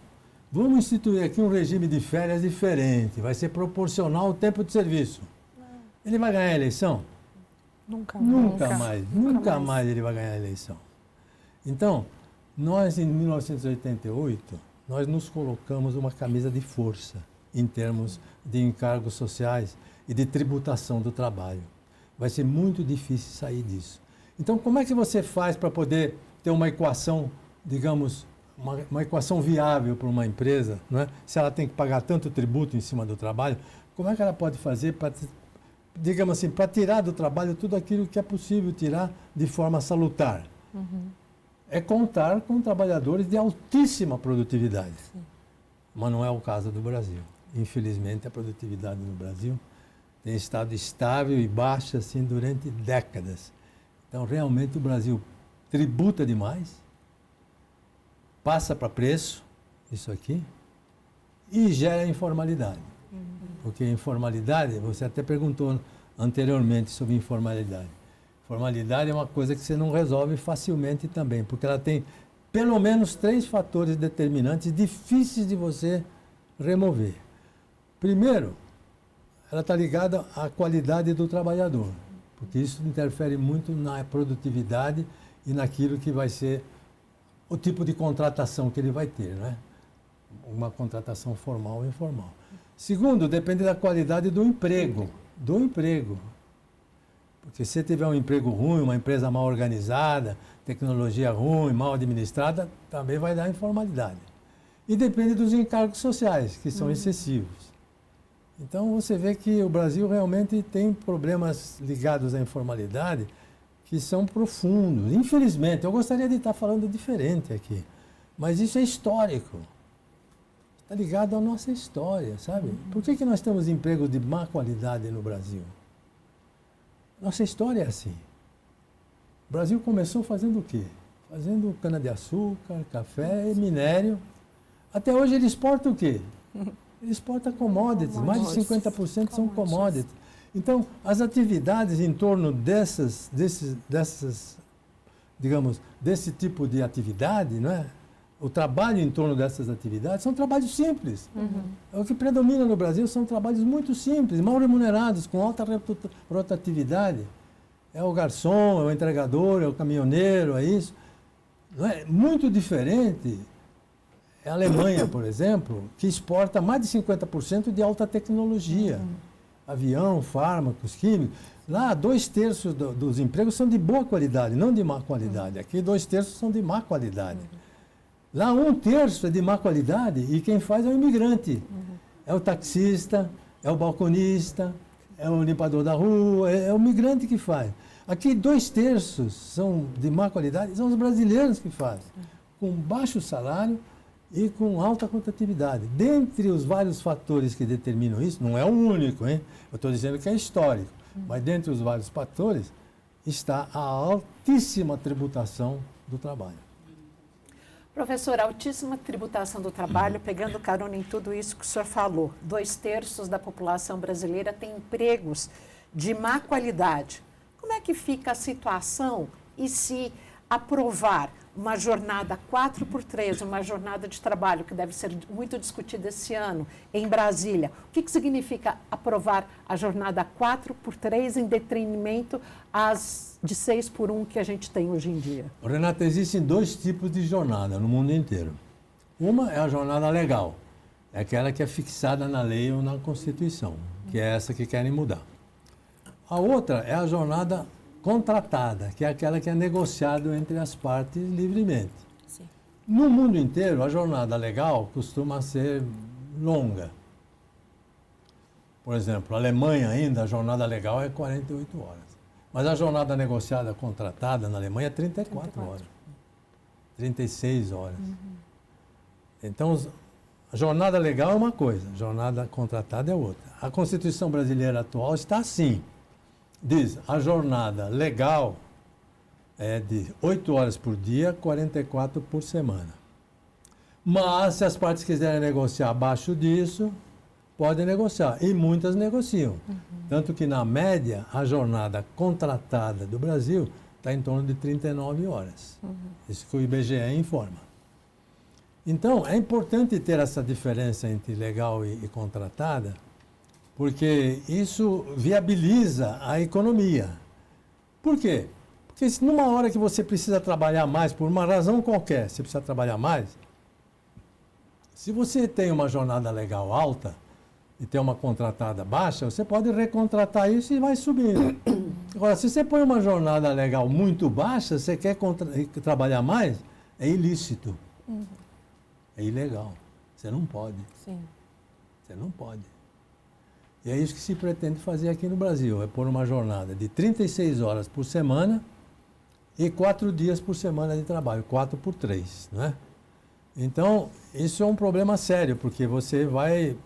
vamos instituir aqui um regime de férias diferente, vai ser proporcional ao tempo de serviço. Ele vai ganhar a eleição? Nunca mais ele vai ganhar a eleição. Então, nós em 1988, nós nos colocamos uma camisa de força em termos de encargos sociais e de tributação do trabalho. Vai ser muito difícil sair disso. Então, como é que você faz para poder ter uma equação, digamos, uma equação viável para uma empresa, não é? Se ela tem que pagar tanto tributo em cima do trabalho, como é que ela pode fazer para, digamos assim, para tirar do trabalho tudo aquilo que é possível tirar de forma salutar? É contar com trabalhadores de altíssima produtividade. Sim. Mas não é o caso do Brasil. Infelizmente, a produtividade no Brasil tem estado estável e baixa assim durante décadas. Então, realmente, o Brasil tributa demais, passa para preço, isso aqui, e gera informalidade. Porque a informalidade, você até perguntou anteriormente sobre informalidade. Formalidade é uma coisa que você não resolve facilmente também, porque ela tem pelo menos 3 fatores determinantes difíceis de você remover. Primeiro, ela está ligada à qualidade do trabalhador, porque isso interfere muito na produtividade e naquilo que vai ser o tipo de contratação que ele vai ter, né? Uma contratação formal ou informal. Segundo, depende da qualidade do emprego. Porque se tiver um emprego ruim, uma empresa mal organizada, tecnologia ruim, mal administrada, também vai dar informalidade. E depende dos encargos sociais, que são excessivos. Então, você vê que o Brasil realmente tem problemas ligados à informalidade que são profundos. Infelizmente, eu gostaria de estar falando diferente aqui, mas isso é histórico. Está ligado à nossa história, sabe? Por que nós temos empregos de má qualidade no Brasil? Nossa história é assim. O Brasil começou fazendo o quê? Fazendo cana-de-açúcar, café e minério. Até hoje ele exporta o quê? Ele exporta commodities, mais de 50% são commodities. Então, as atividades em torno digamos, desse tipo de atividade, não é? O trabalho em torno dessas atividades são trabalhos simples. O que predomina no Brasil são trabalhos muito simples, mal remunerados, com alta rotatividade. É o garçom, é o entregador, é o caminhoneiro, é isso. Não é? Muito diferente é a Alemanha, por exemplo, que exporta mais de 50% de alta tecnologia. Avião, fármacos, químicos. Lá, 2/3 dos empregos são de boa qualidade, não de má qualidade. Aqui, 2/3 são de má qualidade. Lá, 1/3 é de má qualidade e quem faz é o imigrante. É o taxista, é o balconista, é o limpador da rua, é o migrante que faz. Aqui, 2/3 são de má qualidade, são os brasileiros que fazem, com baixo salário e com alta rotatividade. Dentre os vários fatores que determinam isso, não é o único, hein? Eu estou dizendo que é histórico, mas dentre os vários fatores está a altíssima tributação do trabalho. Professor, altíssima tributação do trabalho, pegando carona em tudo isso que o senhor falou. 2/3 da população brasileira tem empregos de má qualidade. Como é que fica a situação e se aprovar uma jornada 4x3, uma jornada de trabalho que deve ser muito discutida esse ano em Brasília? O que significa aprovar a jornada 4x3 em detrimento às de 6x1 que a gente tem hoje em dia? Renata, existem 2 tipos de jornada no mundo inteiro. Uma é a jornada legal, é aquela que é fixada na lei ou na Constituição, que é essa que querem mudar. A outra é a jornada contratada, que é aquela que é negociada entre as partes livremente. Sim. No mundo inteiro, a jornada legal costuma ser longa. Por exemplo, a Alemanha ainda, a jornada legal é 48 horas. Mas a jornada negociada contratada na Alemanha é 34 horas. 36 horas. Então, a jornada legal é uma coisa, a jornada contratada é outra. A Constituição brasileira atual está assim. Diz, a jornada legal é de 8 horas por dia, 44 por semana. Mas, se as partes quiserem negociar abaixo disso, podem negociar. E muitas negociam. Tanto que, na média, a jornada contratada do Brasil está em torno de 39 horas. Isso que o IBGE informa. Então, é importante ter essa diferença entre legal e contratada, porque isso viabiliza a economia. Por quê? Porque se numa hora que você precisa trabalhar mais, por uma razão qualquer, você precisa trabalhar mais, se você tem uma jornada legal alta e tem uma contratada baixa, você pode recontratar isso e vai subindo. Agora, se você põe uma jornada legal muito baixa, você quer trabalhar mais, é ilícito. É ilegal. Você não pode. Sim. Você não pode. E é isso que se pretende fazer aqui no Brasil, é pôr uma jornada de 36 horas por semana e 4 dias por semana de trabalho, 4 por 3, não é? Então, isso é um problema sério, porque você vai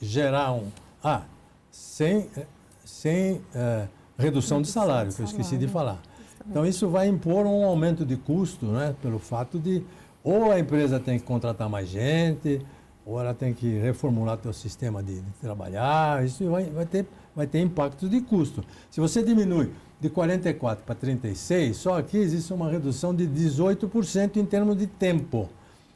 gerar sem redução de salário, que eu esqueci de falar. Então, isso vai impor um aumento de custo, né, pelo fato de ou a empresa tem que contratar mais gente, ou ela tem que reformular seu sistema de trabalhar. Isso vai ter impactos de custo. Se você diminui de 44 para 36, só aqui existe uma redução de 18% em termos de tempo.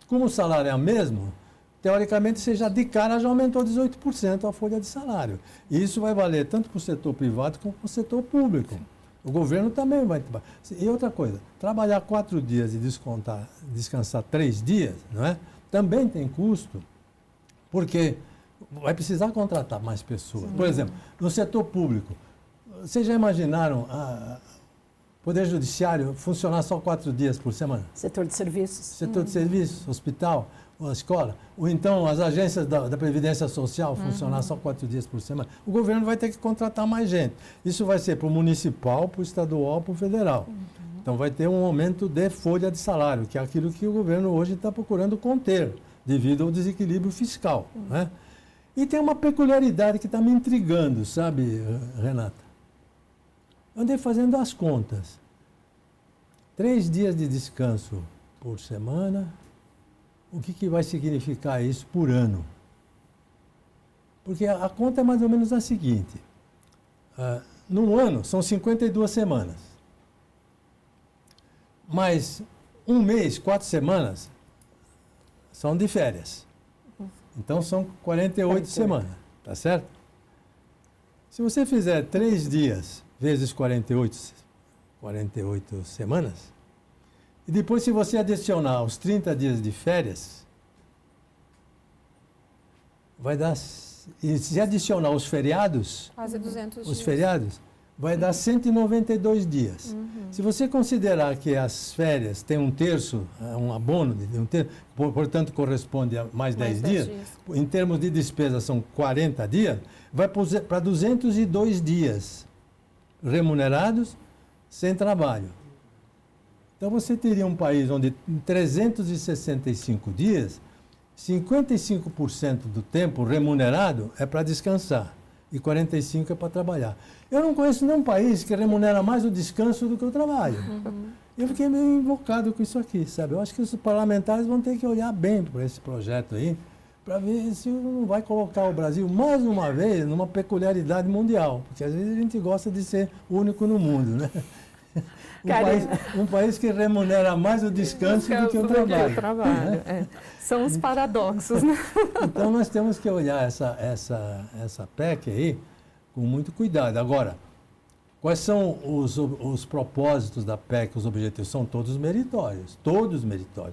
Como o salário é o mesmo, teoricamente, você já de cara já aumentou 18% a folha de salário. E isso vai valer tanto para o setor privado como para o setor público. O governo também vai... E outra coisa, trabalhar 4 dias e descansar 3 dias, não é? Também tem custo, porque vai precisar contratar mais pessoas. Por exemplo, no setor público, vocês já imaginaram o Poder Judiciário funcionar só 4 dias por semana? Setor de serviços. Setor de serviços, hospital, ou escola. Ou então as agências da Previdência Social funcionar só 4 dias por semana. O governo vai ter que contratar mais gente. Isso vai ser para o municipal, para o estadual, para o federal. Então vai ter um aumento de folha de salário, que é aquilo que o governo hoje está procurando conter, devido ao desequilíbrio fiscal. Né? E tem uma peculiaridade que está me intrigando, sabe, Renata? Eu andei fazendo as contas. 3 dias de descanso por semana, o que vai significar isso por ano? Porque a conta é mais ou menos a seguinte. Num ano, são 52 semanas. Mas 1 mês, 4 semanas, são de férias. Então, são 48 semanas, tá certo? Se você fizer 3 dias vezes 48 semanas, e depois, se você adicionar os 30 dias de férias, vai dar... E se adicionar os feriados... Quase 200 os dias. feriados, vai dar 192 dias. Se você considerar que as férias têm 1/3, um abono de 1/3, portanto, corresponde a mais 10 dias, em termos de despesa são 40 dias, vai para 202 dias remunerados sem trabalho. Então, você teria um país onde, em 365 dias, 55% do tempo remunerado é para descansar e 45% é para trabalhar. Eu não conheço nenhum país que remunera mais o descanso do que o trabalho. Eu fiquei meio invocado com isso aqui, sabe? Eu acho que os parlamentares vão ter que olhar bem para esse projeto aí, para ver se não vai colocar o Brasil, mais uma vez, numa peculiaridade mundial. Porque, às vezes, a gente gosta de ser único no mundo, né? Um país que remunera mais o descanso do que o trabalho. Né? São os paradoxos, né? Então, nós temos que olhar essa PEC aí com muito cuidado. Agora, Quais são os propósitos da PEC, os objetivos? São todos meritórios,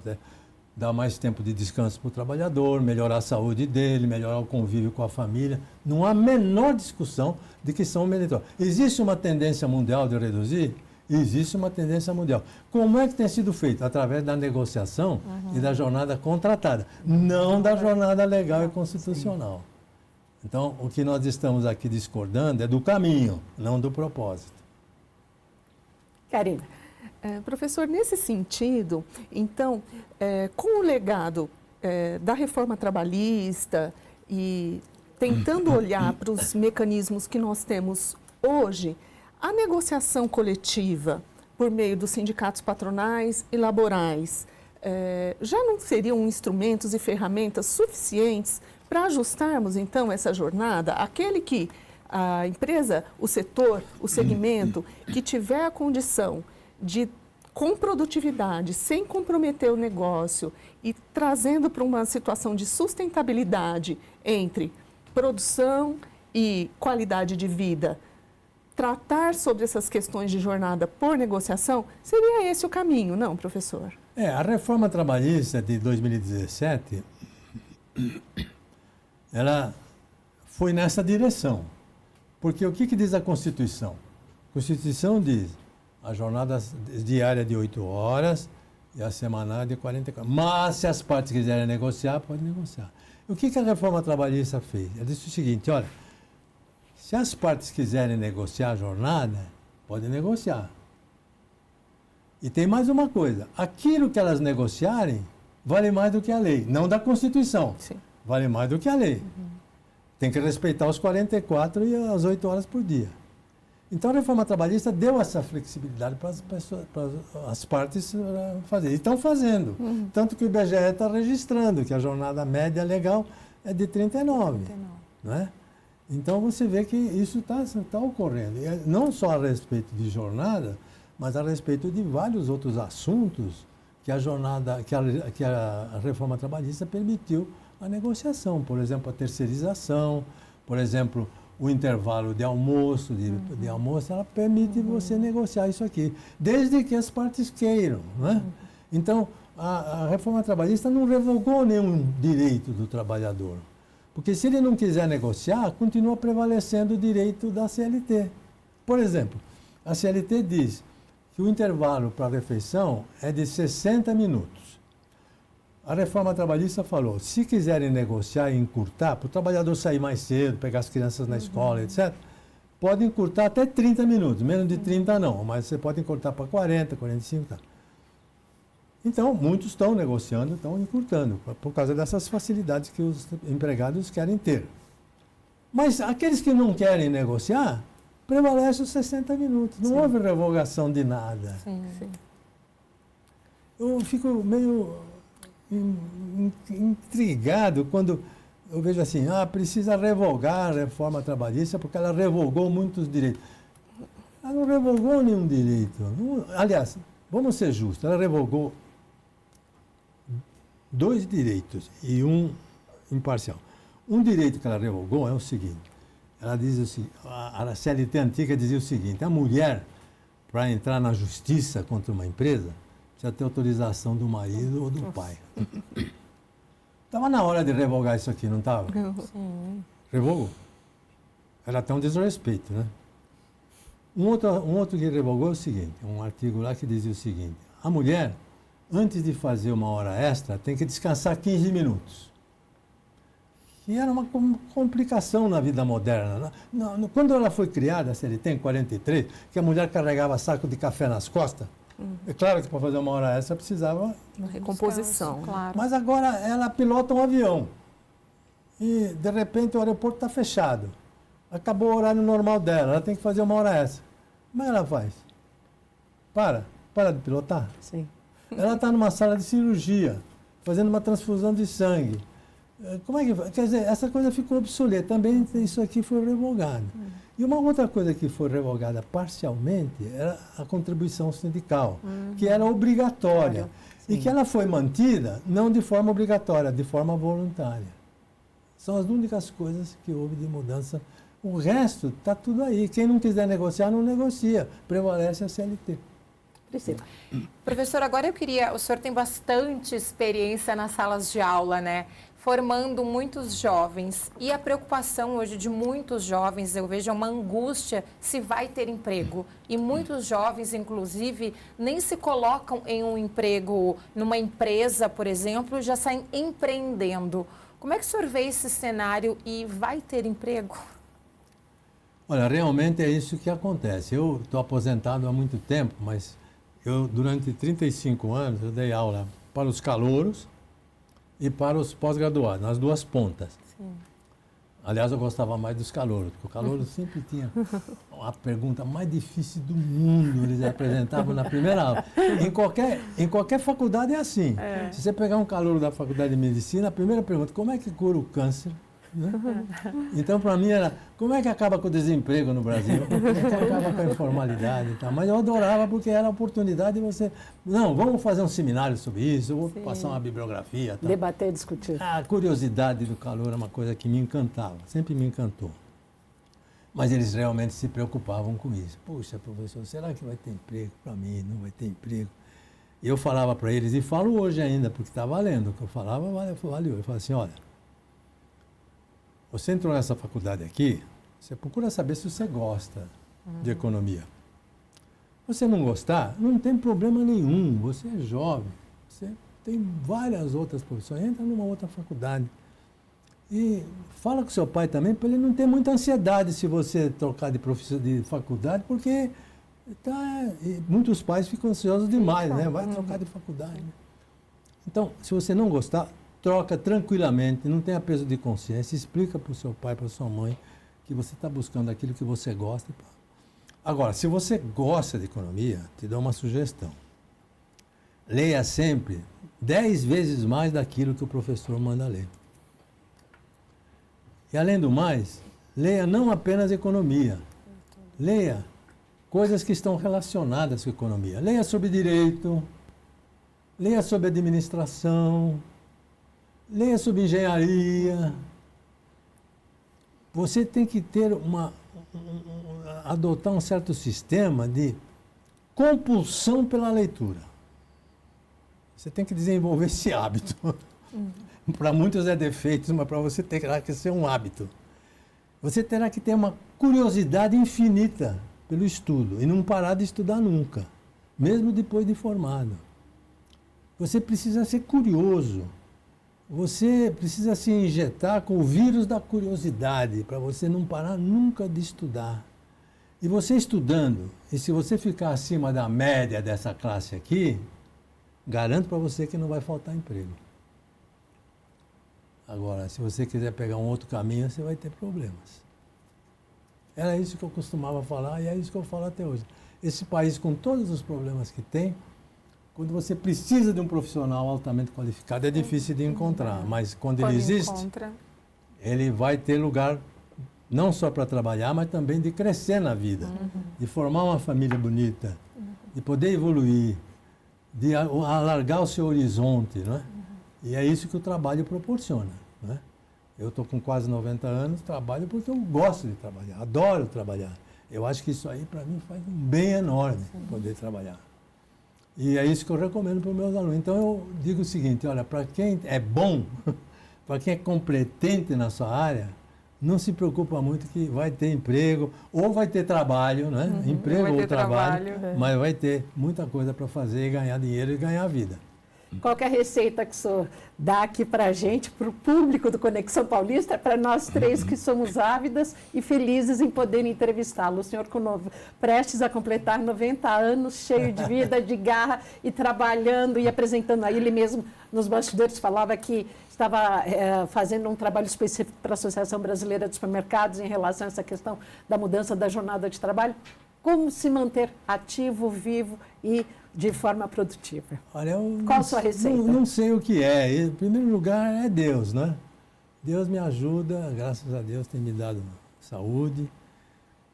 né? Dar mais tempo de descanso para o trabalhador, melhorar a saúde dele, melhorar o convívio com a família. Não há a menor discussão de que são meritórios. Existe uma tendência mundial de reduzir? Existe uma tendência mundial. Como é que tem sido feito? Através da negociação e da jornada contratada, não da jornada legal e constitucional. Então, o que nós estamos aqui discordando é do caminho, não do propósito. Karina. Professor, nesse sentido, então, com o legado da reforma trabalhista e tentando olhar para os mecanismos que nós temos hoje, a negociação coletiva por meio dos sindicatos patronais e laborais já não seriam instrumentos e ferramentas suficientes para ajustarmos, então, essa jornada? Aquele que a empresa, o setor, o segmento, que tiver a condição de, com produtividade, sem comprometer o negócio e trazendo para uma situação de sustentabilidade entre produção e qualidade de vida, tratar sobre essas questões de jornada por negociação, seria esse o caminho, não, professor? A reforma trabalhista de 2017, ela foi nessa direção. Porque o que diz a Constituição? A Constituição diz a jornada diária de 8 horas e a semanal de 44. Mas se as partes quiserem negociar, podem negociar. O que a reforma trabalhista fez? Ela disse o seguinte, olha, se as partes quiserem negociar a jornada, podem negociar. E tem mais uma coisa, aquilo que elas negociarem vale mais do que a lei, não da Constituição. Sim. Vale mais do que a lei. Tem que respeitar os 44 e as 8 horas por dia. Então, a reforma trabalhista deu essa flexibilidade para as pessoas, para as partes fazerem. E estão fazendo. Tanto que o IBGE está registrando que a jornada média legal é de 39. Não é? Então, você vê que isso está ocorrendo. E não só a respeito de jornada, mas a respeito de vários outros assuntos que a reforma trabalhista permitiu a negociação. Por exemplo, a terceirização, por exemplo, o intervalo de almoço, de almoço, ela permite você negociar isso aqui, desde que as partes queiram. Né? Então, a reforma trabalhista não revogou nenhum direito do trabalhador, porque se ele não quiser negociar, continua prevalecendo o direito da CLT. Por exemplo, a CLT diz que o intervalo para a refeição é de 60 minutos. A reforma trabalhista falou, se quiserem negociar e encurtar, para o trabalhador sair mais cedo, pegar as crianças na escola, etc., pode encurtar até 30 minutos, menos de 30 não, mas você pode encurtar para 40, 45, tá. Então, muitos estão negociando, estão encurtando, por causa dessas facilidades que os empregados querem ter. Mas aqueles que não querem negociar, prevalece os 60 minutos, não houve revogação de nada. Eu fico meio intrigado quando eu vejo assim, precisa revogar a reforma trabalhista porque ela revogou muitos direitos. Ela não revogou nenhum direito. Aliás, vamos ser justos, ela revogou 2 direitos e um imparcial. Um direito que ela revogou é o seguinte, ela diz assim, a CLT antiga dizia o seguinte, a mulher, para entrar na justiça contra uma empresa, precisa ter autorização do marido ou do pai. Estava na hora de revogar isso aqui, não estava? Sim. Revogou. Era até um desrespeito, né? Um outro que revogou é o seguinte, um artigo lá que dizia o seguinte, a mulher, antes de fazer uma hora extra, tem que descansar 15 minutos. E era uma complicação na vida moderna. Quando ela foi criada, a CLT, em 43, que a mulher carregava saco de café nas costas, é claro que para fazer uma hora extra precisava uma recomposição. Descanso, claro. Mas agora ela pilota um avião e, de repente, o aeroporto está fechado. Acabou o horário normal dela, ela tem que fazer uma hora extra. Como é que ela faz? Para de pilotar. Sim. Ela está numa sala de cirurgia, fazendo uma transfusão de sangue. Como é que vai? Quer dizer, essa coisa ficou obsoleta. Também isso aqui foi revogado. E uma outra coisa que foi revogada parcialmente era a contribuição sindical, que era obrigatória. E que ela foi mantida não de forma obrigatória, de forma voluntária. São as únicas coisas que houve de mudança O resto está tudo aí. Quem não quiser negociar, não negocia. Prevalece a CLT. Priscila. Professor, agora o senhor tem bastante experiência nas salas de aula, né? Formando muitos jovens. E a preocupação hoje de muitos jovens, eu vejo, é uma angústia se vai ter emprego. E muitos jovens, inclusive, nem se colocam em um emprego numa empresa, por exemplo, já saem empreendendo. Como é que o senhor vê esse cenário e vai ter emprego? Olha, realmente é isso que acontece. Eu estou aposentado há muito tempo, mas eu, durante 35 anos, eu dei aula para os calouros e para os pós-graduados, nas duas pontas. Sim. Aliás, eu gostava mais dos calouros, porque o calouro sempre tinha a pergunta mais difícil do mundo, eles apresentavam na primeira aula. Em qualquer faculdade é assim. Se você pegar um calouro da faculdade de medicina, a primeira pergunta, como é que cura o câncer? Né? Então, para mim, era como é que acaba com o desemprego no Brasil? Como é que acaba com a informalidade e tal? Mas eu adorava porque era a oportunidade de você... Não, vamos fazer um seminário sobre isso, eu vou passar uma bibliografia. Tal. Debater, discutir. A curiosidade do calor é uma coisa que me encantava, sempre me encantou. Mas eles realmente se preocupavam com isso. Puxa, professor, será que vai ter emprego para mim? Não vai ter emprego? E eu falava para eles, e falo hoje ainda, porque está valendo. O que eu falava, valeu. Eu falava assim, olha... Você entrou nessa faculdade aqui, você procura saber se você gosta de economia. Se você não gostar, não tem problema nenhum. Você é jovem, você tem várias outras profissões. Entra numa outra faculdade. E fala com seu pai também, para ele não ter muita ansiedade se você trocar de faculdade, porque muitos pais ficam ansiosos demais, né? Vai trocar de faculdade. Então, se você não gostar, troca tranquilamente, não tenha peso de consciência, explica para o seu pai, para a sua mãe, que você está buscando aquilo que você gosta. Agora, se você gosta de economia, te dou uma sugestão. Leia sempre 10 vezes mais daquilo que o professor manda ler. E além do mais, leia não apenas economia, leia coisas que estão relacionadas com economia. Leia sobre direito, leia sobre administração, leia sobre engenharia. Você tem que ter adotar um certo sistema de compulsão pela leitura. Você tem que desenvolver esse hábito. Para muitos é defeito, mas para você terá que ser um hábito. Você terá que ter uma curiosidade infinita pelo estudo e não parar de estudar nunca, mesmo depois de formado. Você precisa ser curioso. Você precisa se injetar com o vírus da curiosidade para você não parar nunca de estudar. E você estudando, e se você ficar acima da média dessa classe aqui, garanto para você que não vai faltar emprego. Agora, se você quiser pegar um outro caminho, você vai ter problemas. Era isso que eu costumava falar e é isso que eu falo até hoje. Esse país, com todos os problemas que tem, quando você precisa de um profissional altamente qualificado, é difícil de encontrar. Mas quando ele existe, ele vai ter lugar não só para trabalhar, mas também de crescer na vida, de formar uma família bonita, de poder evoluir, de alargar o seu horizonte, não é? E é isso que o trabalho proporciona, não é? Eu estou com quase 90 anos, trabalho porque eu gosto de trabalhar, adoro trabalhar. Eu acho que isso aí, para mim, faz um bem enorme poder trabalhar. E é isso que eu recomendo para os meus alunos. Então, eu digo o seguinte, olha, para quem é bom, para quem é competente na sua área, não se preocupa muito que vai ter emprego, ou vai ter trabalho, né? Emprego ou trabalho, mas vai ter muita coisa para fazer, ganhar dinheiro e ganhar vida. Qual que é a receita que o senhor dá aqui para a gente, para o público do Conexão Paulista, para nós três que somos ávidas e felizes em poder entrevistá-lo? O senhor prestes a completar 90 anos, cheio de vida, de garra e trabalhando e apresentando. Aí ele mesmo, nos bastidores, falava que estava fazendo um trabalho específico para a Associação Brasileira de Supermercados em relação a essa questão da mudança da jornada de trabalho. Como se manter ativo, vivo e de forma produtiva? Olha, qual a sua receita? Não sei o que é. Em primeiro lugar, é Deus, né? Deus me ajuda, graças a Deus tem me dado saúde.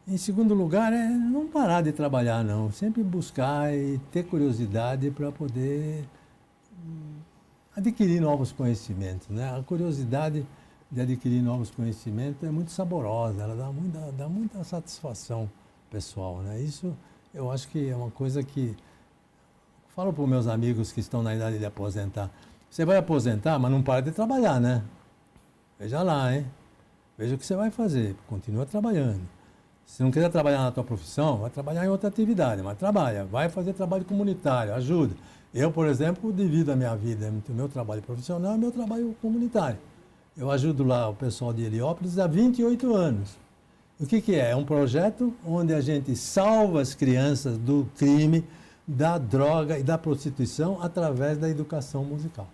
Em segundo lugar, é não parar de trabalhar, não. Sempre buscar e ter curiosidade para poder adquirir novos conhecimentos, né? A curiosidade de adquirir novos conhecimentos é muito saborosa, ela dá muita satisfação pessoal, né? Isso eu acho que é uma coisa que... Falo para os meus amigos que estão na idade de aposentar, você vai aposentar, mas não para de trabalhar, né? Veja lá, hein? Veja o que você vai fazer, continua trabalhando. Se não quiser trabalhar na tua profissão, vai trabalhar em outra atividade, mas trabalha, vai fazer trabalho comunitário, ajuda. Eu, por exemplo, divido a minha vida entre o meu trabalho profissional e o meu trabalho comunitário. Eu ajudo lá o pessoal de Heliópolis há 28 anos. O que é? É um projeto onde a gente salva as crianças do crime, da droga e da prostituição através da educação musical.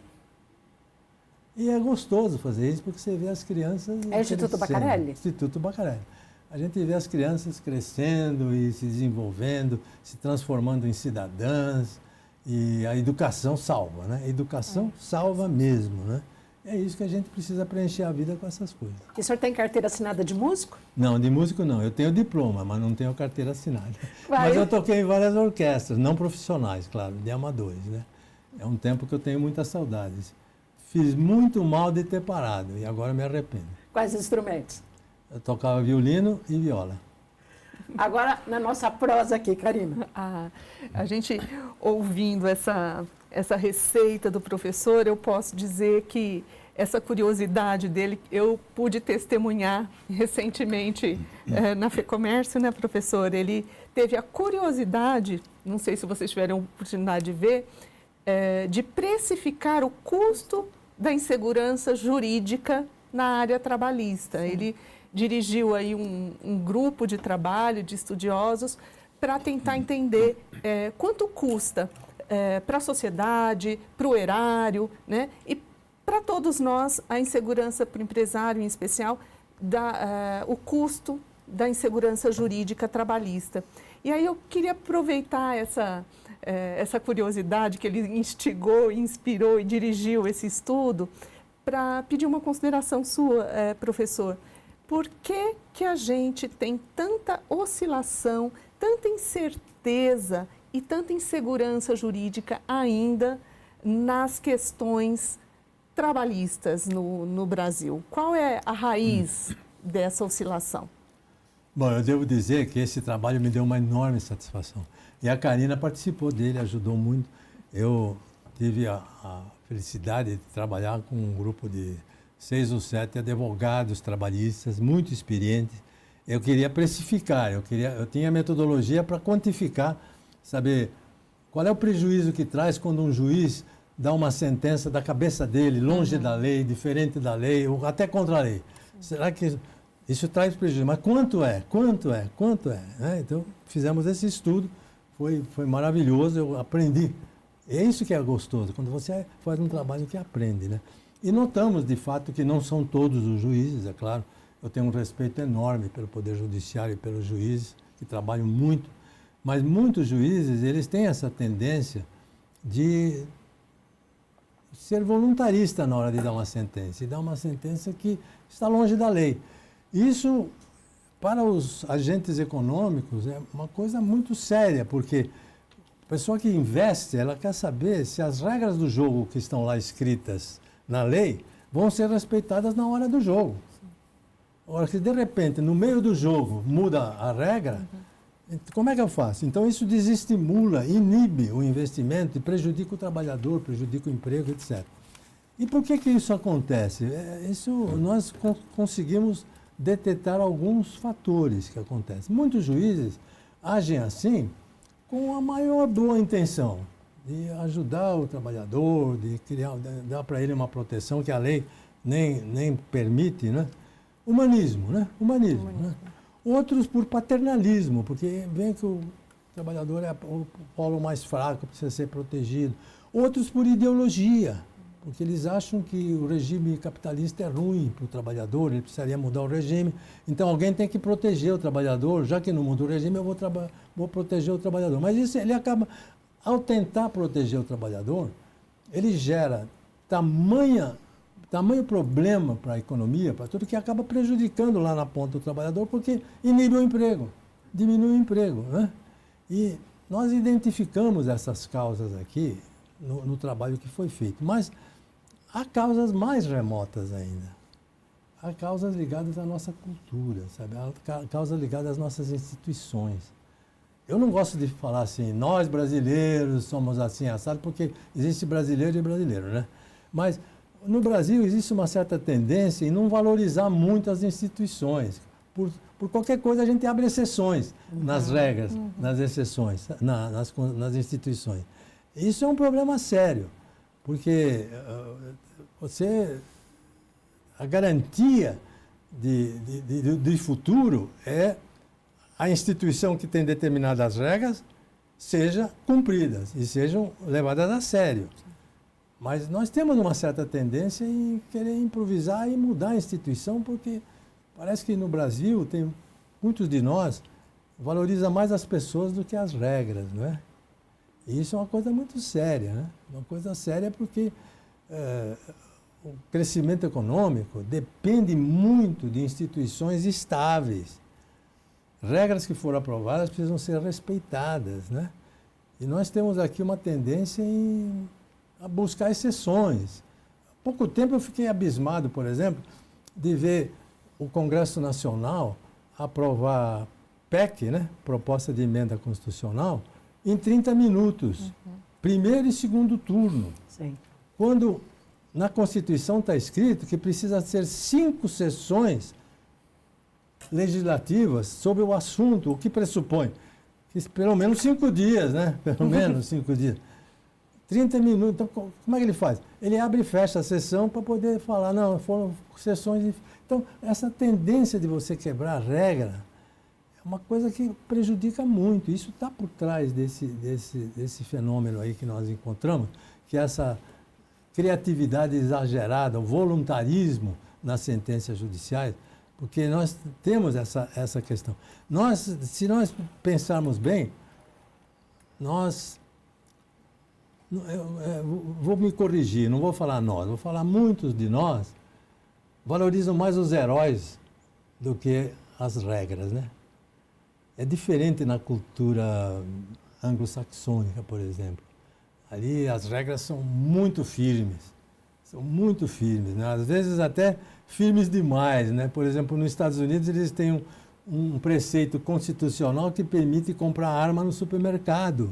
E é gostoso fazer isso porque você vê as crianças... É o Instituto Bacarelli? Instituto Bacarelli. A gente vê as crianças crescendo e se desenvolvendo, se transformando em cidadãs, e a educação salva, né? A educação salva mesmo, né? É isso que a gente precisa preencher a vida com essas coisas. E o senhor tem carteira assinada de músico? Não, de músico não. Eu tenho diploma, mas não tenho carteira assinada. Vai. Mas eu toquei em várias orquestras, não profissionais, claro, de amadores, né? É um tempo que eu tenho muitas saudades. Fiz muito mal de ter parado e agora me arrependo. Quais instrumentos? Eu tocava violino e viola. Agora, na nossa prosa aqui, Karina. A gente, ouvindo essa receita do professor, eu posso dizer que essa curiosidade dele, eu pude testemunhar recentemente na FEComércio, né, professor? Ele teve a curiosidade, não sei se vocês tiveram a oportunidade de ver, de precificar o custo da insegurança jurídica na área trabalhista. Sim. Ele dirigiu aí um grupo de trabalho de estudiosos para tentar entender quanto custa para a sociedade, para o erário, né? E para todos nós, a insegurança para o empresário em especial, o custo da insegurança jurídica trabalhista. E aí eu queria aproveitar essa curiosidade que ele instigou, inspirou e dirigiu esse estudo para pedir uma consideração sua, professor. Por que a gente tem tanta oscilação, tanta incerteza e tanta insegurança jurídica ainda nas questões trabalhistas no Brasil? Qual é a raiz dessa oscilação? Bom, eu devo dizer que esse trabalho me deu uma enorme satisfação. E a Karina participou dele, ajudou muito. Eu tive a felicidade de trabalhar com um grupo de 6 ou 7 advogados trabalhistas muito experientes. Eu queria precificar, eu tinha metodologia para quantificar, saber qual é o prejuízo que traz quando um juiz dá uma sentença da cabeça dele, longe da lei, diferente da lei, ou até contra a lei. Será que isso traz prejuízo? Mas quanto é? Então, fizemos esse estudo, foi maravilhoso, eu aprendi. É isso que é gostoso, quando você faz um trabalho que aprende, né? E notamos, de fato, que não são todos os juízes, é claro. Eu tenho um respeito enorme pelo Poder Judiciário e pelos juízes, que trabalham muito. Mas muitos juízes, eles têm essa tendência de ser voluntarista na hora de dar uma sentença. E dar uma sentença que está longe da lei. Isso, para os agentes econômicos, é uma coisa muito séria, porque a pessoa que investe, ela quer saber se as regras do jogo que estão lá escritas na lei vão ser respeitadas na hora do jogo. Ora, se de repente, no meio do jogo, muda a regra, como é que eu faço? Então, isso desestimula, inibe o investimento e prejudica o trabalhador, prejudica o emprego, etc. E por que isso acontece? Nós conseguimos detectar alguns fatores que acontecem. Muitos juízes agem assim com a maior boa intenção de ajudar o trabalhador, de dar para ele uma proteção que a lei nem permite, né? Humanismo, né? Humanismo. Né? Outros por paternalismo, porque vem que o trabalhador é o polo mais fraco, precisa ser protegido. Outros por ideologia, porque eles acham que o regime capitalista é ruim para o trabalhador, ele precisaria mudar o regime. Então alguém tem que proteger o trabalhador, já que não muda o regime, eu vou proteger o trabalhador. Mas isso ele acaba, ao tentar proteger o trabalhador, ele gera tamanho problema para a economia, para tudo, que acaba prejudicando lá na ponta o trabalhador, porque inibe o emprego, diminui o emprego, né? E nós identificamos essas causas aqui no trabalho que foi feito, mas há causas mais remotas ainda. há causas ligadas à nossa cultura, sabe? Há causas ligadas às nossas instituições. Eu não gosto de falar assim, nós brasileiros somos assim, assado, porque existe brasileiro e brasileiro, né? Mas no Brasil existe uma certa tendência em não valorizar muito as instituições. Por qualquer coisa a gente abre exceções nas regras, nas exceções, nas instituições. Isso é um problema sério, porque a garantia de futuro é a instituição que tem determinadas regras sejam cumpridas e sejam levadas a sério. Mas nós temos uma certa tendência em querer improvisar e mudar a instituição, porque parece que no Brasil muitos de nós valorizam mais as pessoas do que as regras, não é? E isso é uma coisa muito séria, né? Uma coisa séria porque o crescimento econômico depende muito de instituições estáveis. Regras que foram aprovadas precisam ser respeitadas, né? E nós temos aqui uma tendência a buscar exceções. Há pouco tempo eu fiquei abismado, por exemplo, de ver o Congresso Nacional aprovar PEC, né? Proposta de Emenda Constitucional, em 30 minutos. Primeiro e segundo turno. Sim. Quando na Constituição está escrito que precisa ser 5 sessões legislativas sobre o assunto, o que pressupõe que pelo menos 5 dias, né? Pelo menos 5 dias. 30 minutos. Então, como é que ele faz? Ele abre e fecha a sessão para poder falar, não, foram sessões... Então, essa tendência de você quebrar a regra é uma coisa que prejudica muito. Isso está por trás desse fenômeno aí que nós encontramos, que é essa criatividade exagerada, o voluntarismo nas sentenças judiciais, porque nós temos essa questão. Se nós pensarmos bem, vou me corrigir, não vou falar nós, vou falar muitos de nós valorizam mais os heróis do que as regras, né? É diferente na cultura anglo-saxônica, por exemplo. Ali as regras são muito firmes, né? Às vezes até firmes demais, né? Por exemplo, nos Estados Unidos eles têm um preceito constitucional que permite comprar arma no supermercado.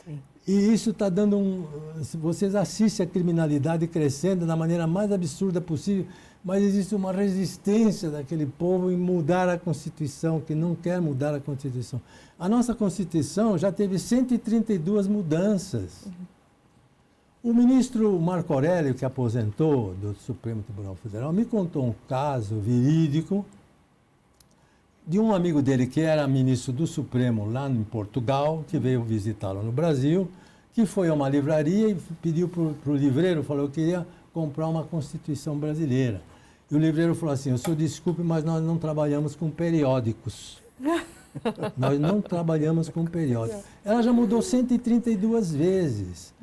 Sim. E isso está dando vocês assistem a criminalidade crescendo da maneira mais absurda possível, mas existe uma resistência daquele povo em mudar a Constituição, que não quer mudar a Constituição. A nossa Constituição já teve 132 mudanças. O ministro Marco Aurélio, que aposentou do Supremo Tribunal Federal, me contou um caso verídico de um amigo dele que era ministro do Supremo lá em Portugal, que veio visitá-lo no Brasil, que foi a uma livraria e pediu para o livreiro, falou que queria comprar uma Constituição brasileira. E o livreiro falou assim, o senhor desculpe, mas nós não trabalhamos com periódicos. Nós não trabalhamos com periódicos. Ela já mudou 132 vezes.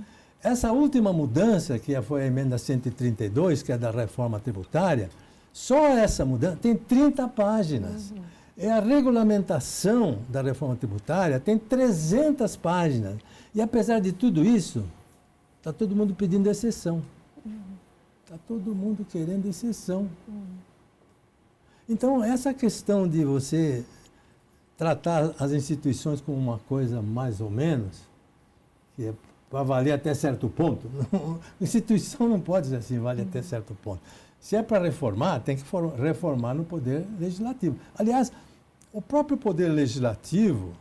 Essa última mudança, que foi a emenda 132, que é da reforma tributária, só essa mudança tem 30 páginas. É a regulamentação da reforma tributária, tem 300 páginas. E apesar de tudo isso, está todo mundo pedindo exceção. Está todo mundo querendo exceção. Então, essa questão de você tratar as instituições como uma coisa mais ou menos, que é para valer até certo ponto, a instituição não pode ser assim, vale até certo ponto. Se é para reformar, tem que reformar no poder legislativo. Aliás, o próprio poder legislativo,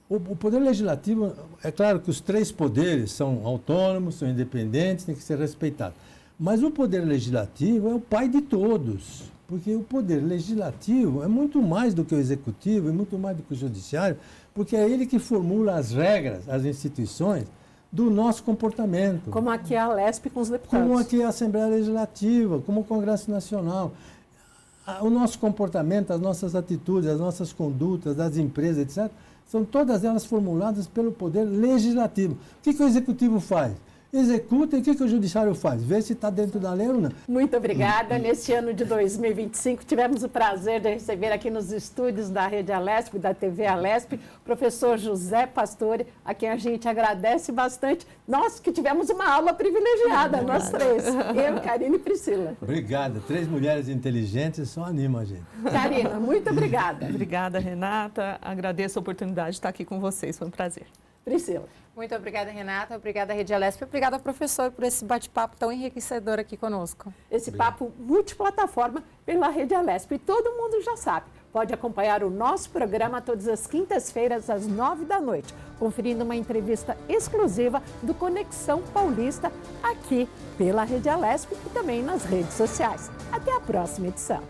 o poder legislativo, é claro que os 3 poderes são autônomos, são independentes, tem que ser respeitados. Mas o poder legislativo é o pai de todos, porque o poder legislativo é muito mais do que o executivo, é muito mais do que o judiciário, porque é ele que formula as regras, as instituições do nosso comportamento. Como aqui é a LESP com os deputados. Como aqui é a Assembleia Legislativa, como o Congresso Nacional. O nosso comportamento, as nossas atitudes, as nossas condutas, das empresas, etc., são todas elas formuladas pelo Poder Legislativo. O que o Executivo faz? executa e o que o judiciário faz? Vê se está dentro da lei ou não. Muito obrigada. Neste ano de 2025, tivemos o prazer de receber aqui nos estúdios da Rede Alesp, da TV Alesp, o professor José Pastore, a quem a gente agradece bastante. Nós que tivemos uma aula privilegiada, nós três, eu, Karine e Priscila. Obrigado. 3 mulheres inteligentes só animam a gente. Karina, muito obrigada. Obrigada, Renata. Agradeço a oportunidade de estar aqui com vocês. Foi um prazer. Priscila. Muito obrigada, Renata. Obrigada, Rede Alesp. Obrigada, professor, por esse bate-papo tão enriquecedor aqui conosco. Esse papo multiplataforma pela Rede Alesp. E todo mundo já sabe, pode acompanhar o nosso programa todas as quintas-feiras, às 9 da noite, conferindo uma entrevista exclusiva do Conexão Paulista aqui pela Rede Alesp e também nas redes sociais. Até a próxima edição.